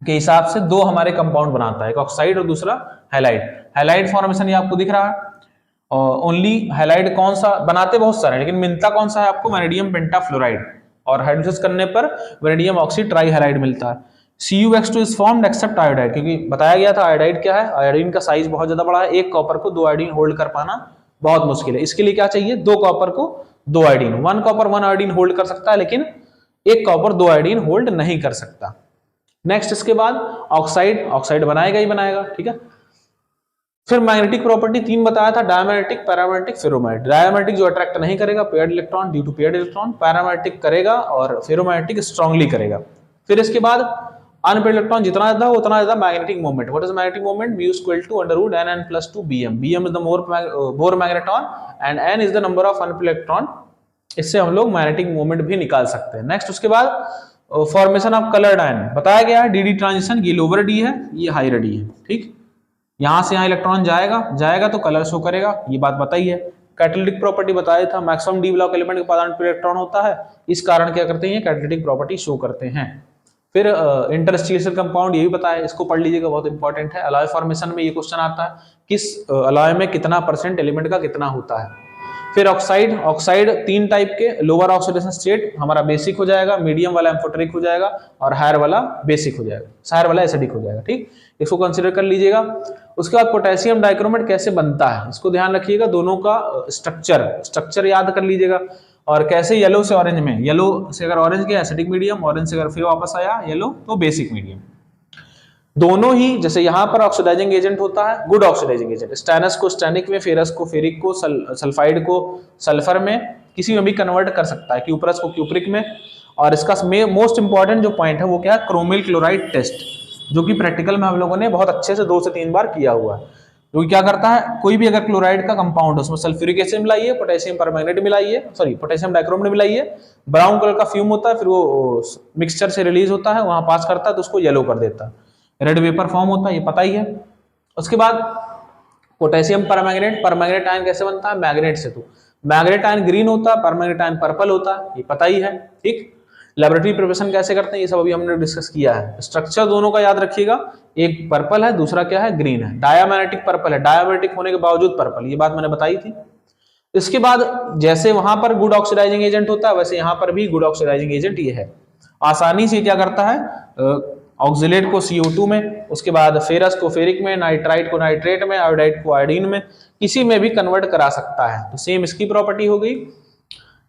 के हिसाब से 2 हमारे कंपाउंड बनाता है, एक ऑक्साइड और दूसरा हैलाइड। हैलाइड फॉर्मेशन ये आपको दिख रहा है। ओनली हैलाइड कौन सा बनाते, बहुत सारे, लेकिन मिलता कौन सा है आपको, वैनेडियम पेंटाफ्लोराइड, और हाइड्रोलिसिस करने पर वैनेडियम ऑक्सी ट्राईहैलाइड मिलता है। CuX2 is formed accept iodide, क्योंकि बताया गया था आयोडाइड क्या है, आयोडीन का साइज बहुत ज्यादा बड़ा है, एक कॉपर को 2 आयोडीन होल्ड कर पाना बहुत मुश्किल है। इसके लिए क्या चाहिए, 2 कॉपर को 2 आयोडीन, 1 कॉपर 1 आयोडीन होल्ड कर सकता है, लेकिन 1 कॉपर 2 आयोडीन होल्ड नहीं कर सकता। नेक्स्ट इसके बाद ऑक्साइड बनाएगा ही बनाएगा। ठीक है, फिर मैग्नेटिक प्रॉपर्टी 3 बताया था, डायमैग्नेटिक, पैरामैग्नेटिक, फेरोमैग्नेटिक। डायमैग्नेटिक जो अट्रैक्ट नहीं करेगा paired electron due to paired electron, paramagnetic करेगा और फेरोमैग्नेटिक स्ट्रांगली करेगा। फिर इसके बाद अनपेड इलेक्ट्रॉन जितना ज्यादा हो उतना ज्यादा magnetic moment. What is magnetic moment? Mu equal to √n+2 bm। bm is the Bohr magneton and n is the number of unpaired electron. इससे हम लोग मैग्नेटिक मोमेंट भी निकाल सकते हैं। नेक्स्ट उसके बाद फॉर्मेशन ऑफ कलर्ड आयन बताया गया है। डी ट्रांजिशन, ये लोअर डी है, ये हायर डी है, ठीक। यहां से यहाँ इलेक्ट्रॉन जाएगा तो कलर शो करेगा, ये बात बताई है। कैटालिटिक प्रॉपर्टी बताया था, मैक्सिमम डी ब्लॉक एलिमेंट के पास अनपेड इलेक्ट्रॉन होता है, इस कारण क्या करते हैं, कैटालिटिक प्रॉपर्टी शो करते हैं। फिर इंटरस्टिशियल कंपाउंड, ये भी बताया, इसको पढ़ लीजिएगा, बहुत इंपॉर्टेंट है। अलॉय फॉर्मेशन में ये क्वेश्चन आता है, किस अलॉय में कितना % एलिमेंट का कितना होता है। फिर ऑक्साइड 3 टाइप के, लोअर ऑक्सीडेशन स्टेट हमारा बेसिक हो जाएगा, मीडियम वाला एम्फोटेरिक हो जाएगा और हायर वाला बेसिक हो जाएगा, हायर वाला एसिडिक हो जाएगा, ठीक। इसको कंसीडर कर लीजिएगा। उसके बाद पोटेशियम डाइक्रोमेट कैसे बनता है, इसको ध्यान रखिएगा, दोनों का स्ट्रक्चर याद कर लीजिएगा। और कैसे येलो से ऑरेंज में, येलो से अगर ऑरेंज गया एसिडिक मीडियम, ऑरेंज से अगर फिर वापस आया येलो तो बेसिक मीडियम। दोनों ही, जैसे यहाँ पर ऑक्सीडाइजिंग एजेंट होता है, गुड ऑक्सीडाइजिंग एजेंट, स्टैनस को स्टैनिक में, फेरस को फेरिक को, सल्फाइड को सल्फर में, किसी में भी कन्वर्ट कर सकता है, क्यूपरस को क्यूप्रिक में। और इसका मोस्ट इंपॉर्टेंट जो पॉइंट है वो क्या है, क्रोमिल क्लोराइड टेस्ट, जो कि प्रैक्टिकल में हम लोगों ने बहुत अच्छे से 2 से 3 बार किया हुआ है। तो क्या करता है, कोई भी अगर क्लोराइड का कंपाउंड, उसमें सल्फ्यूरिक एसिड मिलाइए, पोटेशियम परमैंगनेट मिलाइए, पोटेशियम डाइक्रोमेट मिलाइए, ब्राउन कलर का फ्यूम होता है, फिर वो मिक्सचर से रिलीज होता है, वहां पास करता है तो उसको येलो कर देता है, रेड वेपर फॉर्म होता है, ये पता ही है। उसके बाद पोटेशियम परमैंगनेट आयन कैसे बनता है, मैग्नेट से। तो मैग्नेट आयन ग्रीन होता है, परमैंगनेट आयन पर्पल होता है, ये पता ही है, ठीक। लैबोरेटरी प्रिपरेशन कैसे करते हैं ये सब अभी हमने डिस्कस किया है। स्ट्रक्चर दोनों का याद रखिएगा, एक पर्पल है, दूसरा क्या है, ग्रीन है। डायामैग्नेटिक पर्पल है, डायामैग्नेटिक होने के बावजूद पर्पल, ये बात मैंने बताई थी। इसके बाद जैसे वहां पर गुड ऑक्सीडाइजिंग एजेंट होता है, वैसे यहाँ पर भी गुड ऑक्सीडाइजिंग एजेंट ये है। आसानी से क्या करता है, ऑक्सिलेट को CO2 में, उसके बाद फेरस को फेरिक में, नाइट्राइट को नाइट्रेट में, आयोडाइड को आयोडीन में, किसी में भी कन्वर्ट करा सकता है। तो सेम इसकी प्रॉपर्टी हो गई।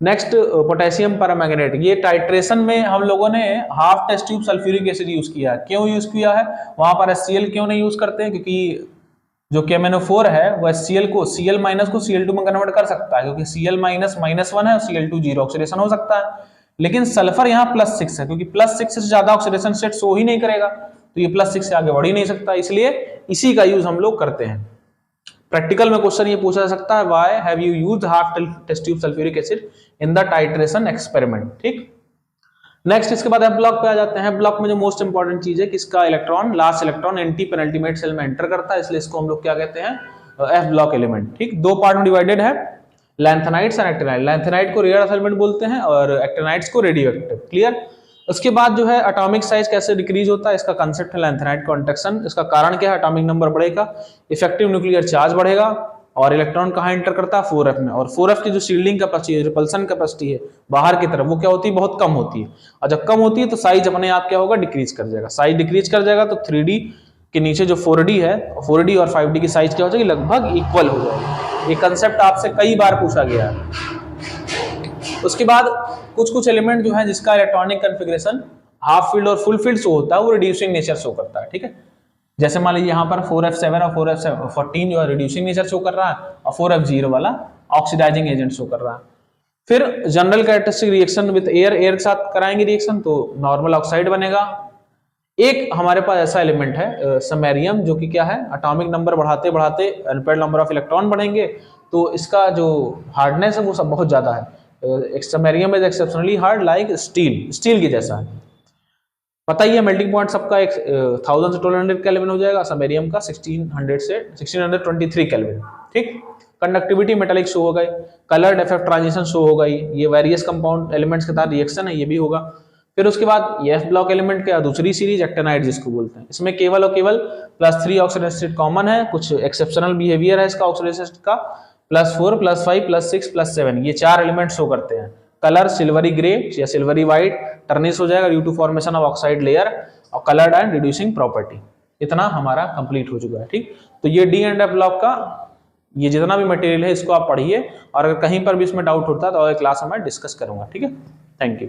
नेक्स्ट पोटेशियम परमैंगनेट, ये टाइट्रेशन में हम लोगों ने half test tube sulphuric acid use किया है। क्यों यूज किया है, वहां पर HCl क्यों नहीं यूज करते हैं, क्योंकि जो KMnO4 है वो HCl को Cl- को Cl2 में कन्वर्ट कर सकता है, क्योंकि Cl- -1 है और Cl2 0 ऑक्सीडेशन हो सकता है। लेकिन सल्फर यहाँ +6 है, क्योंकि +6 से ज्यादा ऑक्सीडेशन स्टेट शो ही नहीं करेगा, तो ये +6 से आगे बढ़ ही नहीं सकता, इसलिए इसी का यूज हम लोग करते हैं। प्रैक्टिकल में क्वेश्चन ये पूछा जा सकता है, why have you used half test tube sulphuric acid in the titration experiment, ठीक। नेक्स्ट इसके बाद F ब्लॉक पे आ जाते हैं। ब्लॉक में जो मोस्ट इंपॉर्टेंट चीज है, किसका electron, last electron anti penultimate shell में एंटर करता है, इसलिए इसको हम लोग क्या कहते हैं, F ब्लॉक एलिमेंट, ठीक। 2 पार्ट में डिवाइडेड है, लैंथेनाइट्स एंड एक्टिनाइट। लैंथेनाइट को रेयर अर्थ एलिमेंट बोलते हैं और एक्टिनाइट्स को रेडियोएक्टिव, क्लियर। उसके बाद जो है एटॉमिक साइज कैसे डिक्रीज होता है, इसका कंसेप्ट है लैंथेनाइट कॉन्ट्रैक्शन। इसका कारण क्या है, एटॉमिक नंबर बढ़ेगा, इफेक्टिव न्यूक्लियर चार्ज बढ़ेगा, और इलेक्ट्रॉन कहाँ एंटर करता है, 4f में। और 4f की जो शील्डिंग कैपेसिटी है, रिपल्सन कैपेसिटी है बाहर की तरफ, वो क्या होती है, बहुत कम होती है। और जब कम होती है तो साइज अपने आप क्या होगा, डिक्रीज कर जाएगा। साइज डिक्रीज कर जाएगा तो 3D के नीचे जो 4D है, 4D और 5D की साइज क्या हो जाएगी, लगभग इक्वल हो जाएगी। ये कंसेप्ट आपसे कई बार पूछा गया है। उसके बाद कुछ एलिमेंट जो है जिसका इलेक्ट्रॉनिक कॉन्फ़िगरेशन हाफ फील्ड और फुल फील्ड शो होता है, वो रिड्यूसिंग नेचर शो करता है, ठीक है। जैसे मान लीजिए यहाँ पर 4f7 और 4f14 जो है रिड्यूसिंग नेचर शो कर रहा है, और 4f0 वाला ऑक्सीडाइजिंग एजेंट शो कर रहा है। फिर general characteristic reaction with air के साथ कराएंगे रिएक्शन, तो नॉर्मल ऑक्साइड बनेगा। एक हमारे पास ऐसा एलिमेंट है समैरियम, जो कि क्या है, एटॉमिक नंबर बढ़ाते बढ़ाते अनपेयर्ड नंबर ऑफ इलेक्ट्रॉन बढ़ेंगे, तो इसका जो हार्डनेस है वो सब बहुत ज्यादा है। Samarium is exceptionally hard like steel के जैसा है। पता ही है मेल्टिंग पॉइंट सबका 1000 से 1200 केल्विन हो जाएगा, समैरियम का 1600 से 1623 केल्विन, ठीक। कंडक्टिविटी मेटालिक शो हो गई, कलर्ड इफेक्ट ट्रांजिशन शो हो गई, ये वेरियस कंपाउंड एलिमेंट्स के साथ रिएक्शन है, ये भी होगा। फिर उसके बाद ये F ब्लॉक एलिमेंट का दूसरी सीरीज एक्टिनाइड जिसको बोलते हैं, इसमें केवल और केवल +3 ऑक्सीडेशन स्टेट कॉमन है, कुछ एक्सेप्शनल बिहेवियर है इसका ऑक्सीडेशन स्टेट का, +4 +5 +6 +7, ये 4 एलिमेंट शो करते हैं। कलर सिल्वरी ग्रे या सिल्वरी व्हाइट टर्निश हो जाएगा due to formation of oxide layer, और कलर्ड एंड रिड्यूसिंग प्रॉपर्टी। इतना हमारा कंप्लीट हो चुका है, ठीक। तो ये D एंड F ब्लॉक का ये जितना भी मटेरियल है इसको आप पढ़िए, और अगर कहीं पर भी इसमें डाउट होता है तो अगले क्लास में मैं डिस्कस करूंगा, ठीक है। Thank you.